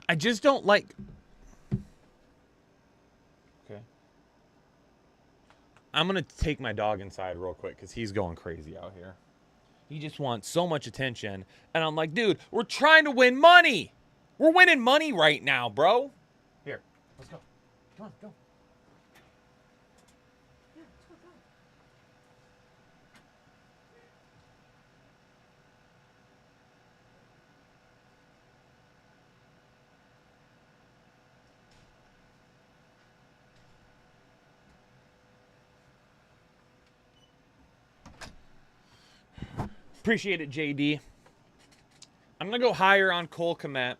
[SPEAKER 4] I just don't like... I'm going to take my dog inside real quick because he's going crazy out here. He just wants so much attention. And I'm like, dude, we're trying to win money. We're winning money right now, bro. Here, let's go. Come on, go. Yeah, let's go. Appreciate it, JD. I'm going to go higher on Cole Kmet.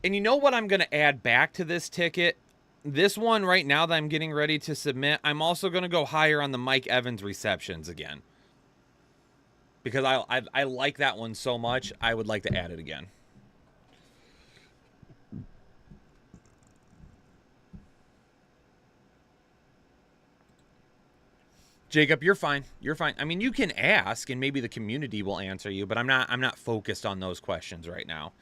[SPEAKER 4] And you know what I'm going to add back to this ticket? This one right now that I'm getting ready to submit, I'm also going to go higher on the Mike Evans receptions again. Because I like that one so much, I would like to add it again. Jacob, you're fine. You're fine. I mean, you can ask, and maybe the community will answer you, but I'm not focused on those questions right now.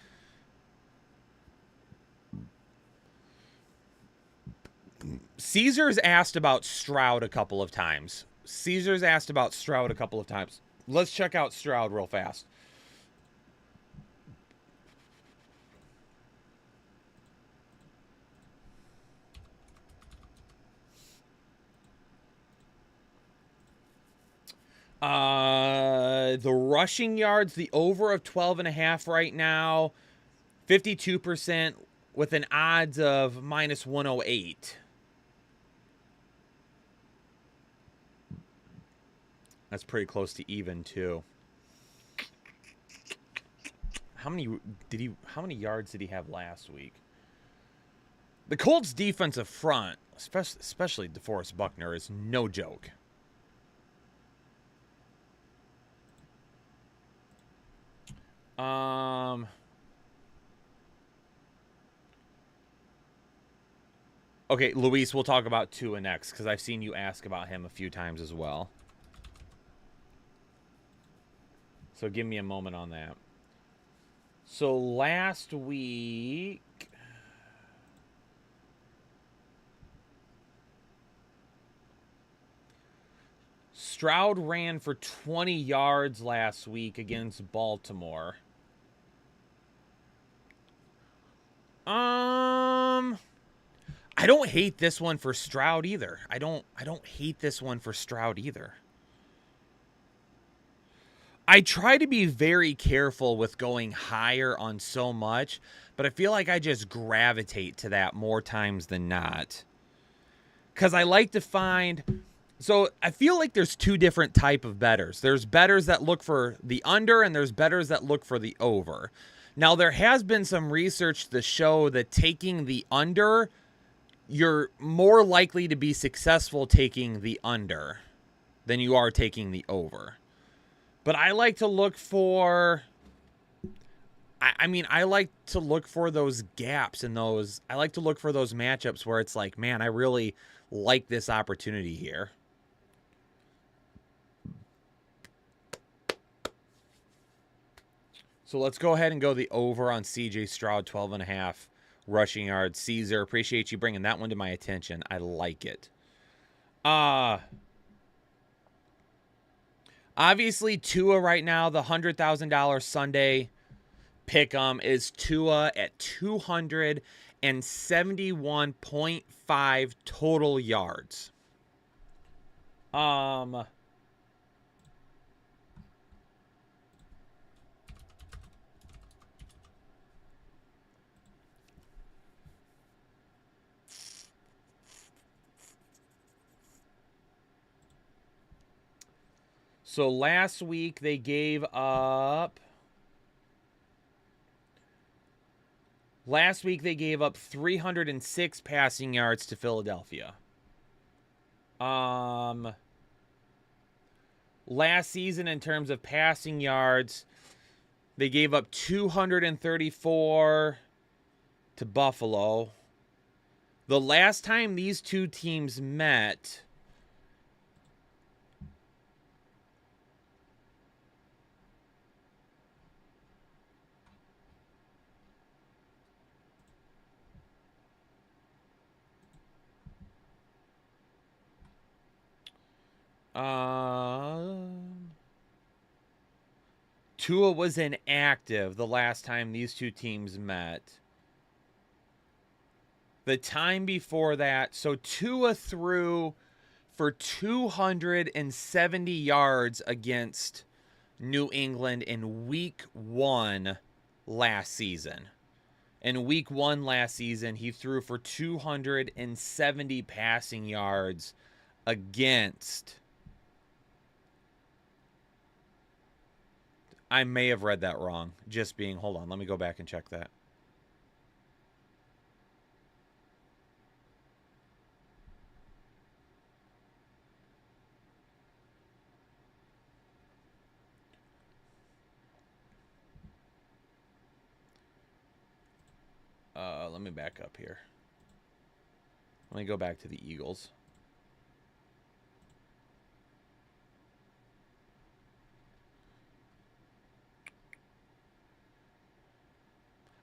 [SPEAKER 4] Caesar's asked about Stroud a couple of times. Let's check out Stroud real fast. The rushing yards, the over of 12.5 right now, 52% with an odds of minus 108. That's pretty close to even too. How many yards did he have last week? The Colts defensive front, especially DeForest Buckner, is no joke. Okay, Luis, we'll talk about Tua next because I've seen you ask about him a few times as well. So give me a moment on that. So last week, Stroud ran for 20 yards last week against Baltimore. I don't hate this one for Stroud either. I don't hate this one for Stroud either. I try to be very careful with going higher on so much, but I feel like I just gravitate to that more times than not. Because I like to find... So I feel like there's two different type of bettors. There's bettors that look for the under, and there's bettors that look for the over. Now, there has been some research to show that taking the under, you're more likely to be successful taking the under than you are taking the over. But I like to look for... I like to look for those gaps and those... I like to look for those matchups where it's like, man, I really like this opportunity here. So let's go ahead and go the over on CJ Stroud, 12.5 rushing yards. Caesar, appreciate you bringing that one to my attention. I like it. Obviously, Tua right now, the $100,000 Sunday pick'em is Tua at 271.5 total yards. So last week they gave up... Last week they gave up 306 passing yards to Philadelphia. Last season in terms of passing yards, they gave up 234 to Buffalo. The last time these two teams met... Tua was inactive the last time these two teams met. The time before that, so Tua threw for 270 yards against New England in week 1 last season. In week 1 last season, he threw for 270 passing yards against... I may have read that wrong. Just being... Hold on. Let me go back and check that. Let me back up here. Let me go back to the Eagles.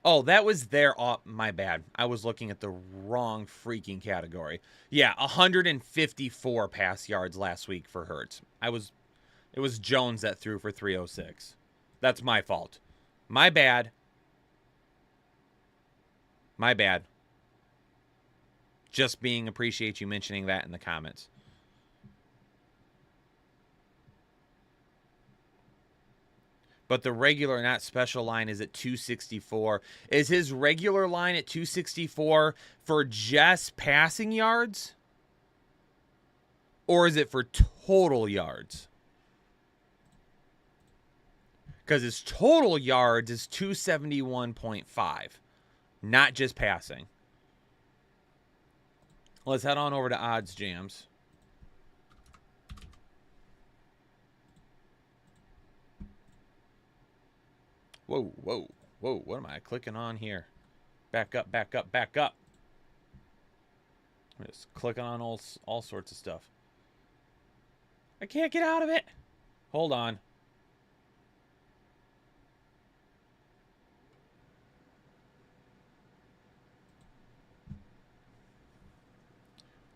[SPEAKER 4] Oh, that was there. Oh, my bad. I was looking at the wrong freaking category. Yeah, 154 pass yards last week for Hurts. It was Jones that threw for 306. That's my fault. My bad. My bad. Just appreciate you mentioning that in the comments. But the regular, not special line is at 264. Is his regular line at 264 for just passing yards? Or is it for total yards? Because his total yards is 271.5. Not just passing. Let's head on over to OddsJams. Whoa, whoa, whoa. What am I clicking on here? Back up, back up, back up. I'm just clicking on all sorts of stuff. I can't get out of it. Hold on.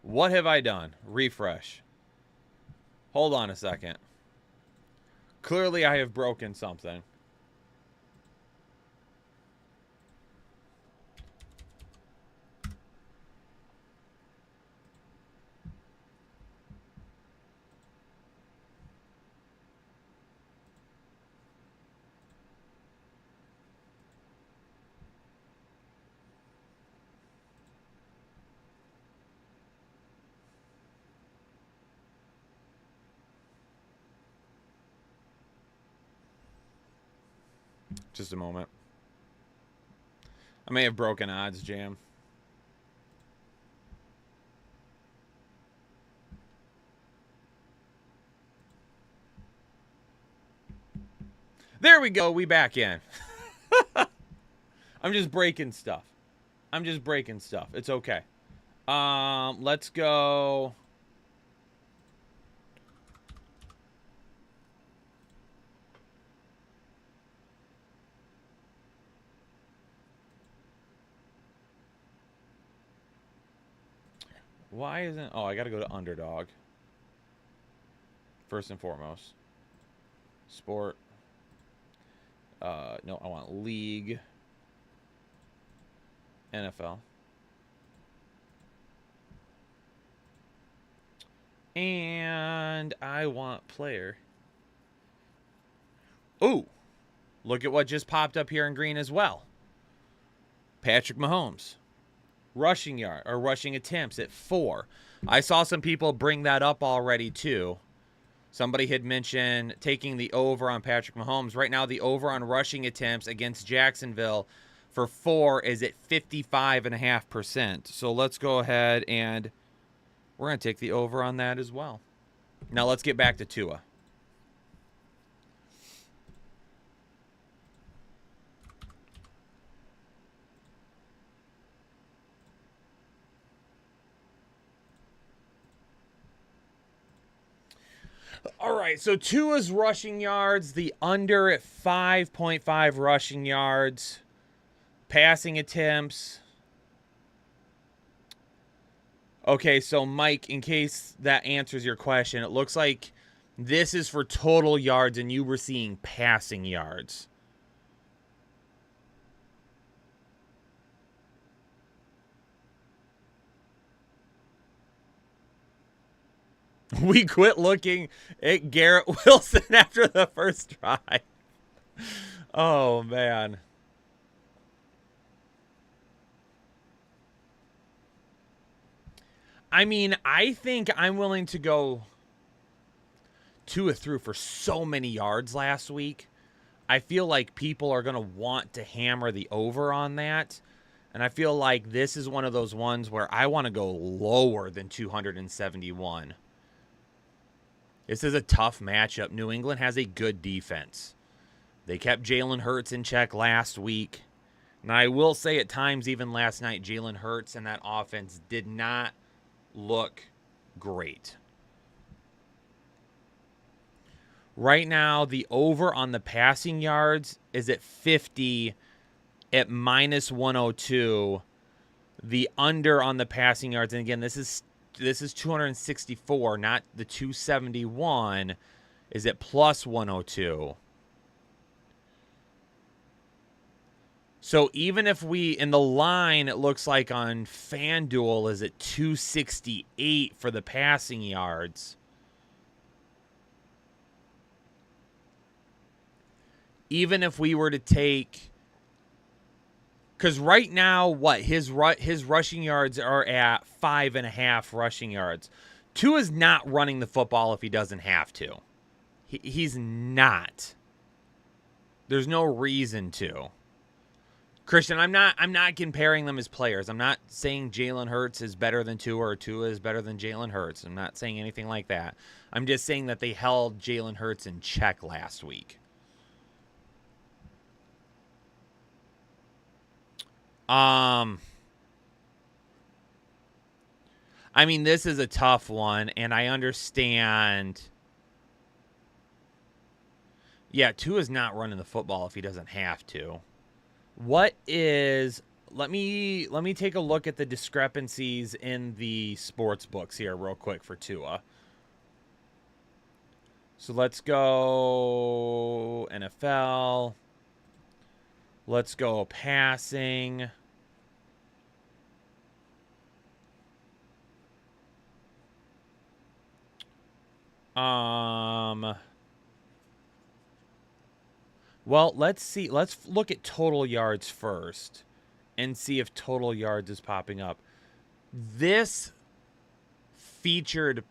[SPEAKER 4] What have I done? Refresh. Hold on a second. Clearly I have broken something. Just a moment. I may have broken OddsJam. There we go. We back in. I'm just breaking stuff. It's okay. Let's go. Why isn't... Oh, I got to go to Underdog. First and foremost. Sport. No, I want League. NFL. And I want player. Ooh. Look at what just popped up here in green as well. Patrick Mahomes. Rushing yard or rushing attempts at 4. I saw some people bring that up already too. Somebody had mentioned taking the over on Patrick Mahomes. Right now, the over on rushing attempts against Jacksonville for 4 is at 55.5%. So let's go ahead and we're going to take the over on that as well. Now let's get back to Tua. All right, so Tua's rushing yards, the under at 5.5 rushing yards. Passing attempts. Okay, so Mike, in case that answers your question, it looks like this is for total yards and you were seeing passing yards. We quit looking at Garrett Wilson after the first drive. Oh, man. I mean, I think I'm willing to go Tua through for so many yards last week. I feel like people are going to want to hammer the over on that. And I feel like this is one of those ones where I want to go lower than 271. This is a tough matchup. New England has a good defense. They kept Jalen Hurts in check last week. And I will say at times, even last night, Jalen Hurts and that offense did not look great. Right now, the over on the passing yards is at 50, at minus 102. The under on the passing yards, and again, this is 264, not the 271, is at plus 102. So even if in the line, it looks like on FanDuel is at 268 for the passing yards. Even if we were to take, because right now, his rushing yards are at 5.5 rushing yards. Tua's not running the football if he doesn't have to. He's not. There's no reason to. Christian, I'm not comparing them as players. I'm not saying Jalen Hurts is better than Tua or Tua is better than Jalen Hurts. I'm not saying anything like that. I'm just saying that they held Jalen Hurts in check last week. I mean, this is a tough one, and I understand. Yeah, Tua's not running the football if he doesn't have to. Let me take a look at the discrepancies in the sports books here real quick for Tua. So let's go NFL. Let's go passing. Well, let's see. Let's look at total yards first and see if total yards is popping up. This featured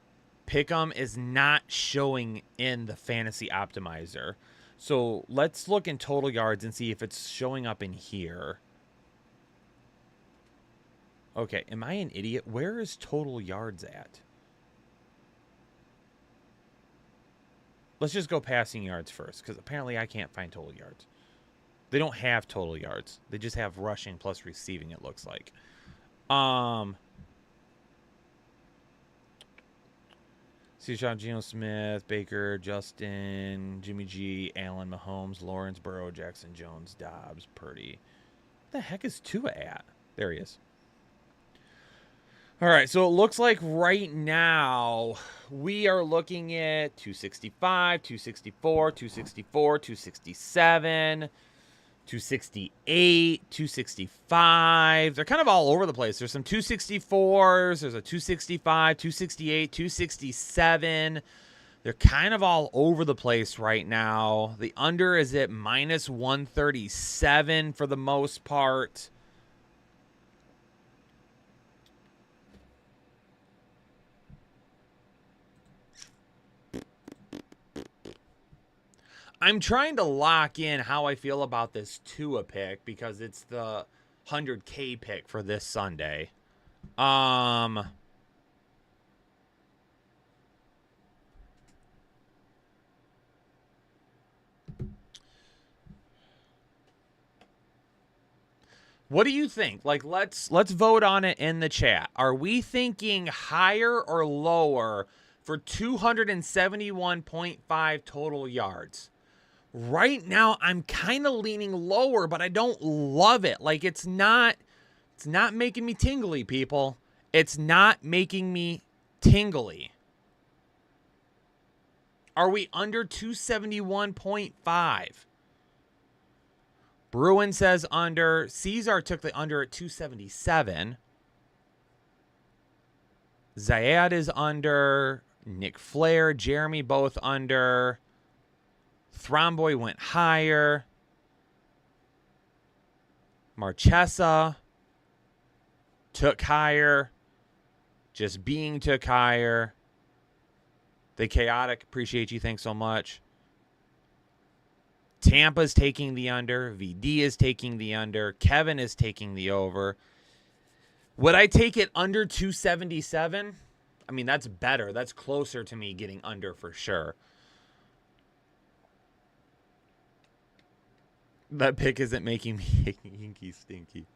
[SPEAKER 4] pick'em is not showing in the fantasy optimizer. So let's look in total yards and see if it's showing up in here. Okay, am I an idiot? Where is total yards at? Let's just go passing yards first, because apparently I can't find total yards. They don't have total yards. They just have rushing plus receiving, it looks like. See, Sean, Geno Smith, Baker, Justin, Jimmy G, Allen, Mahomes, Lawrence, Burrow, Jackson, Jones, Dobbs, Purdy. What the heck is Tua at? There he is. All right, so it looks like right now we are looking at 265, 264, 264, 267, 268, 265. They're kind of all over the place. There's some 264s. There's a 265, 268, 267. They're kind of all over the place right now. The under is at minus 137 for the most part. I'm trying to lock in how I feel about this Tua pick because it's the 100K pick for this Sunday. What do you think? Like, let's vote on it in the chat. Are we thinking higher or lower for 271.5 total yards? Right now, I'm kind of leaning lower, but I don't love it. Like, it's not making me tingly, people. It's not making me tingly. Are we under 271.5? Bruin says under. Caesar took the under at 277. Zayad is under. Nick Flair, Jeremy both under. Thromboy went higher. Marchesa took higher. Just Being took higher. The Chaotic, appreciate you. Thanks so much. Tampa's taking the under. VD is taking the under. Kevin is taking the over. Would I take it under 277? I mean, that's better. That's closer to me getting under for sure. That pick isn't making me hinky stinky.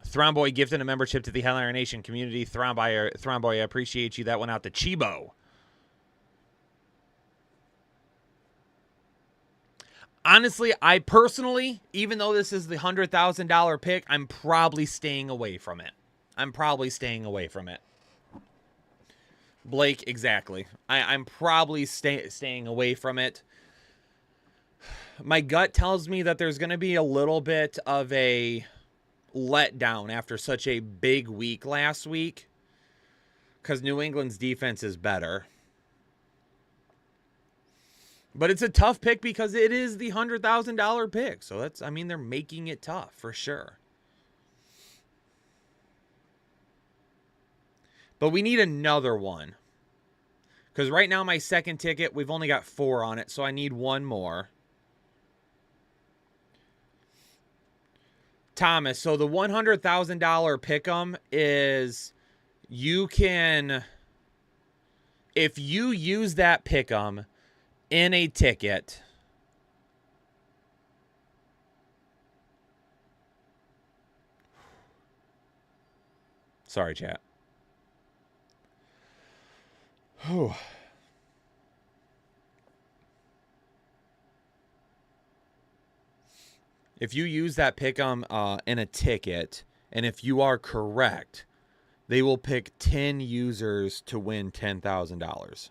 [SPEAKER 4] Thromboy gifted a membership to the Headliner Nation community. Thromboy, I appreciate you. That went out to Chibo. Honestly, I personally, even though this is the $100,000 pick, I'm probably staying away from it. Blake, exactly. I'm probably staying away from it. My gut tells me that there's going to be a little bit of a letdown after such a big week last week because New England's defense is better. But it's a tough pick because it is the $100,000 pick. So that's, I mean, they're making it tough for sure. But we need another one. Because right now my second ticket, we've only got 4 on it. So I need one more. Thomas, so the $100,000 pick'em is you can, if you use that pick'em in a ticket, sorry, chat. Whew. If you use that pick'em in a ticket, and if you are correct, they will pick 10 users to win $10,000.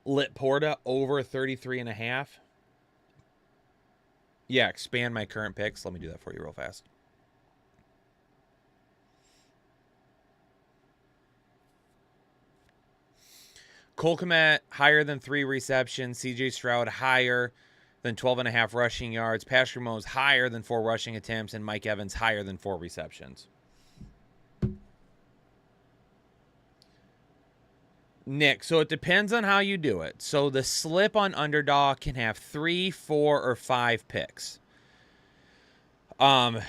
[SPEAKER 4] Lit Porta over 33.5. Yeah, expand my current picks. Let me do that for you real fast. Cole Kmet, higher than 3 receptions. CJ Stroud, higher than 12.5 rushing yards. Patrick Mahomes, higher than 4 rushing attempts. And Mike Evans, higher than 4 receptions. Nick, so it depends on how you do it. So the slip on Underdog can have 3, 4, or 5 picks. 5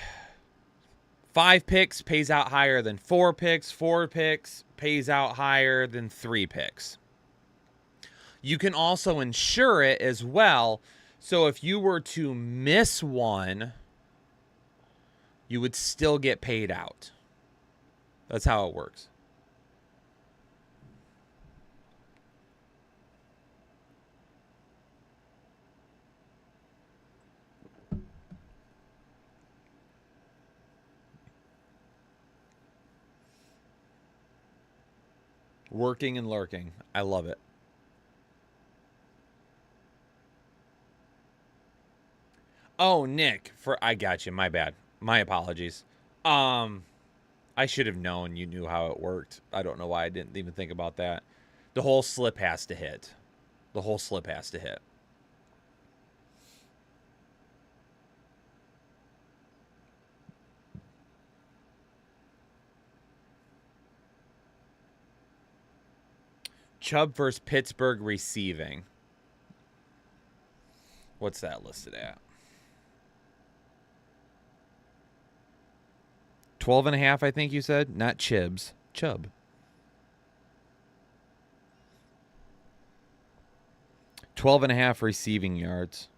[SPEAKER 4] picks pays out higher than 4 picks. 4 picks pays out higher than 3 picks. You can also insure it as well. So if you were to miss one, you would still get paid out. That's how it works. Working and lurking. I love it. Oh, Nick, I got you. My bad. My apologies. I should have known you knew how it worked. I don't know why I didn't even think about that. The whole slip has to hit. The whole slip has to hit. Chubb versus Pittsburgh receiving. What's that listed at? 12.5, I think you said. Not Chibs. Chubb. $12.5 receiving yards.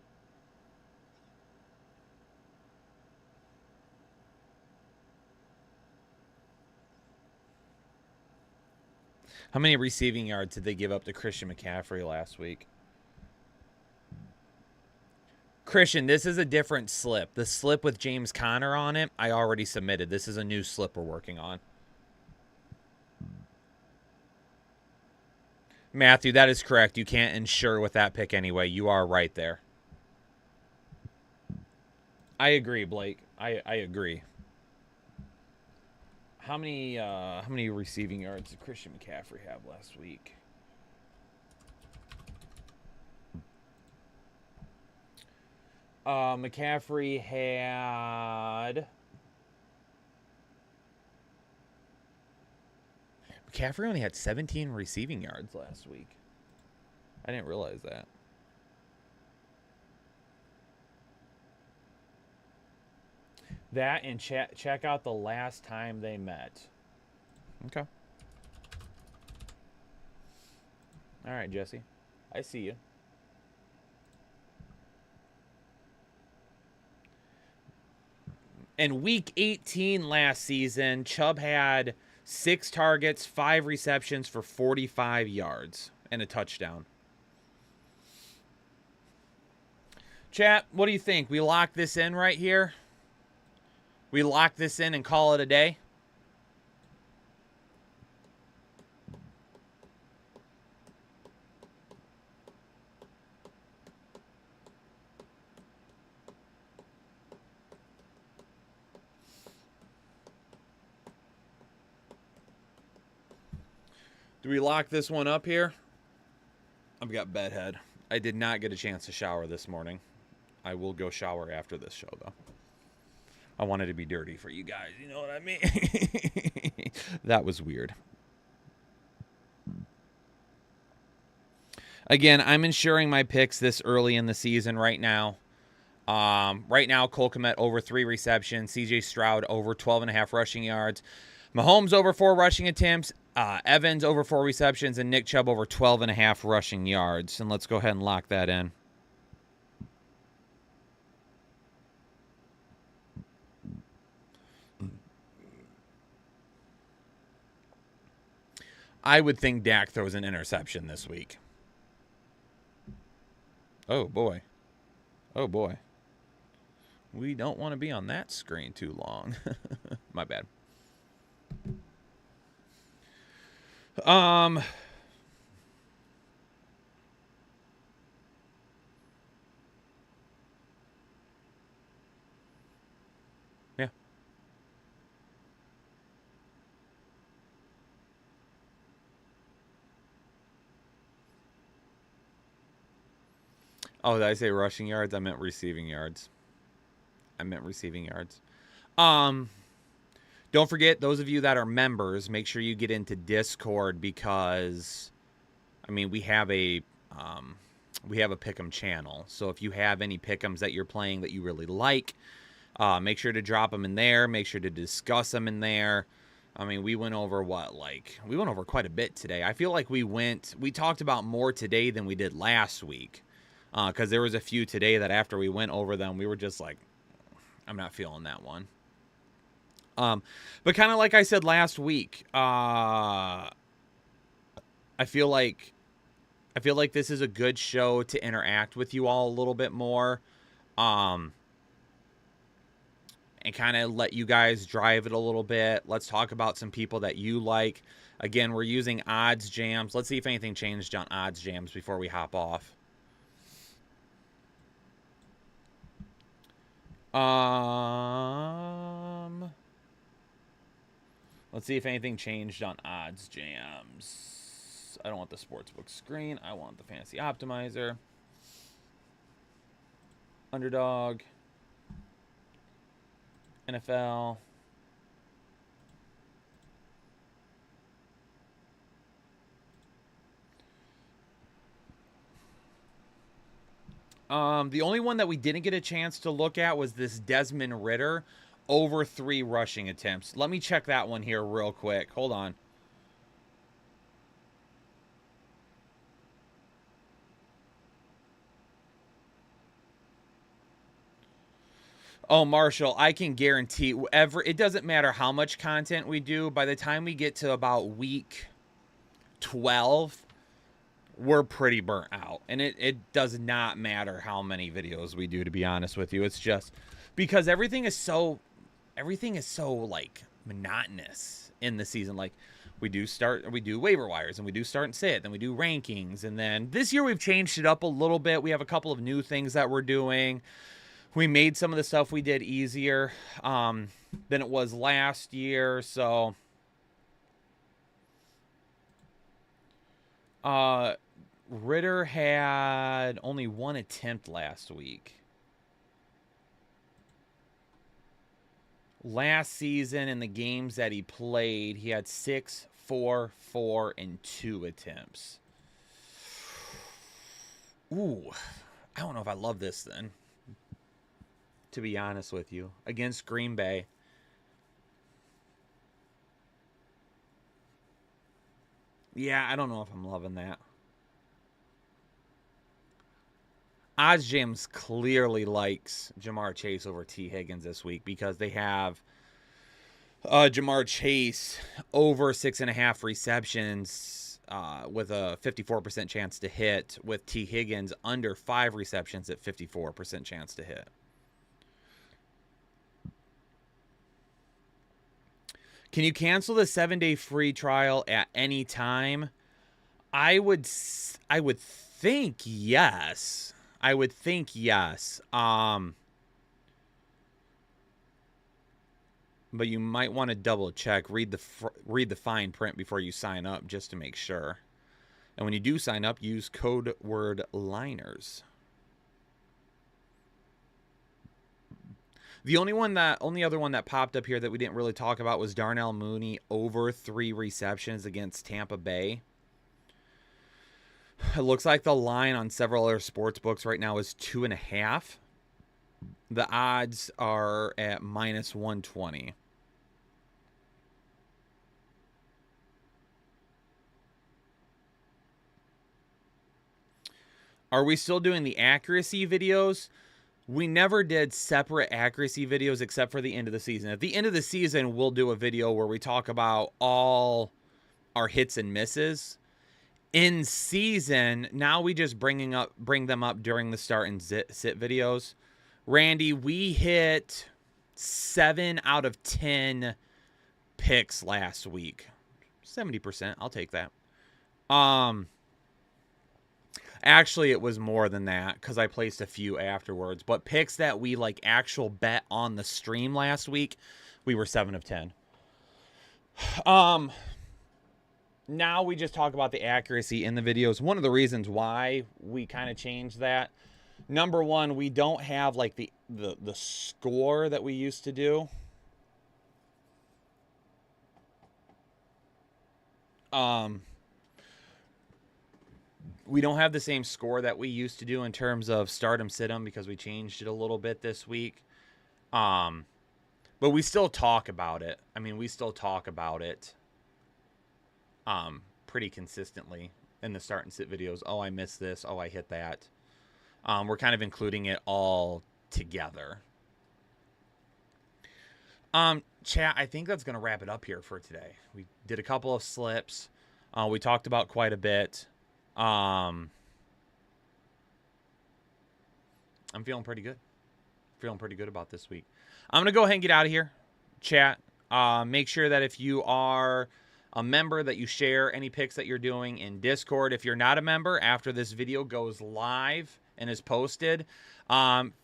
[SPEAKER 4] How many receiving yards did they give up to Christian McCaffrey last week? Christian, this is a different slip. The slip with James Conner on it, I already submitted. This is a new slip we're working on. Matthew, that is correct. You can't insure with that pick anyway. You are right there. I agree, Blake. I agree. How many receiving yards did Christian McCaffrey have last week? McCaffrey only had 17 receiving yards last week. I didn't realize that. That and check out the last time they met. Okay. All right, Jesse. I see you. In week 18 last season, Chubb had 6 targets, 5 receptions for 45 yards and a touchdown. Chat, what do you think? We lock this in right here? We lock this in and call it a day? Do we lock this one up here? I've got bedhead. I did not get a chance to shower this morning. I will go shower after this show, though. I wanted to be dirty for you guys. You know what I mean? That was weird. Again, I'm insuring my picks this early in the season right now. Right now, Cole Kmet over 3 receptions. CJ Stroud over 12.5 rushing yards. Mahomes over 4 rushing attempts. Evans over 4 receptions. And Nick Chubb over 12.5 rushing yards. And let's go ahead and lock that in. I would think Dak throws an interception this week. Oh, boy. Oh, boy. We don't want to be on that screen too long. My bad. Yeah. Oh, did I say rushing yards? I meant receiving yards. Don't forget, those of you that are members, make sure you get into Discord because, I mean, we have a Pick'em channel. So if you have any Pick'ems that you're playing that you really like, make sure to drop them in there. Make sure to discuss them in there. I mean, we went over we went over quite a bit today. I feel like we talked about more today than we did last week. Because there was a few today that after we went over them, we were just like, I'm not feeling that one. But kind of like I said last week, I feel like this is a good show to interact with you all a little bit more, and kind of let you guys drive it a little bit. Let's talk about some people that you like. Again, we're using OddsJams. Let's see if anything changed on OddsJams before we hop off. Let's see if anything changed on OddsJams. I don't want the sportsbook screen. I want the fantasy optimizer. Underdog. NFL. The only one that we didn't get a chance to look at was this Desmond Ridder over 3 rushing attempts. Let me check that one here real quick. Hold on. Oh, Marshall, I can guarantee it doesn't matter how much content we do. By the time we get to about week 12, we're pretty burnt out. And it does not matter how many videos we do, to be honest with you. It's just because everything is so like monotonous in the season. Like we do waiver wires, and we do start and sit, then we do rankings, and then this year we've changed it up a little bit. We have a couple of new things that we're doing. We made some of the stuff we did easier than it was last year. So Ridder had only 1 attempt last week. Last season in the games that he played, he had 6, 4, 4, and 2 attempts. Ooh, I don't know if I love this then, to be honest with you. Against Green Bay. Yeah, I don't know if I'm loving that. OddsJam clearly likes Jamar Chase over T. Higgins this week because they have Jamar Chase over 6.5 receptions with a 54% chance to hit, with T. Higgins under 5 receptions at 54% chance to hit. Can you cancel the 7-day free trial at any time? I would think yes. I would think yes. But you might want to double check. Read the fine print before you sign up, just to make sure. And when you do sign up, use code word liners. The only other one that popped up here that we didn't really talk about was Darnell Mooney over 3 receptions against Tampa Bay. It looks like the line on several other sports books right now is 2.5. The odds are at -120. Are we still doing the accuracy videos? We never did separate accuracy videos except for the end of the season. At the end of the season, we'll do a video where we talk about all our hits and misses. In season, now we just bring them up during the start and sit videos. Randy, we hit 7 out of 10 picks last week. 70%. I'll take that. Actually, it was more than that because I placed a few afterwards. But picks that we actual bet on the stream last week, we were 7 of 10. Now we just talk about the accuracy in the videos. One of the reasons why we kind of changed that, number one, we don't have the score that we used to do. We don't have the same score that we used to do in terms of start 'em, sit 'em, because we changed it a little bit this week. But we still talk about it. I mean, we still talk about it pretty consistently in the start and sit videos. Oh, I missed this. Oh, I hit that. We're kind of including it all together. Chat, I think that's going to wrap it up here for today. We did a couple of slips. We talked about quite a bit. I'm feeling pretty good. Feeling pretty good about this week. I'm going to go ahead and get out of here. Chat. Make sure that if you are a member that you share any picks that you're doing in Discord. If you're not a member, after this video goes live and is posted,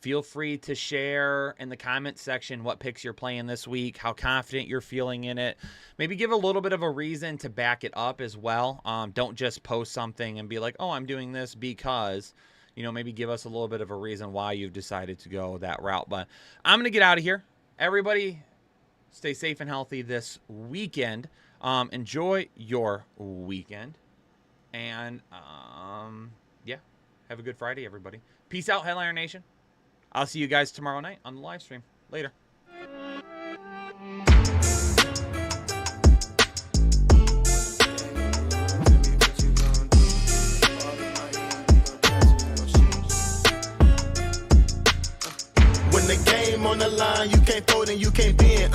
[SPEAKER 4] feel free to share in the comment section what picks you're playing this week, how confident you're feeling in it. Maybe give a little bit of a reason to back it up as well. Don't just post something and be like, oh, I'm doing this because, maybe give us a little bit of a reason why you've decided to go that route. But I'm going to get out of here. Everybody, stay safe and healthy this weekend. Enjoy your weekend. And, yeah, have a good Friday, everybody. Peace out, Headliner Nation. I'll see you guys tomorrow night on the live stream. Later.
[SPEAKER 1] When the game on the line, you can't fold and you can't bend.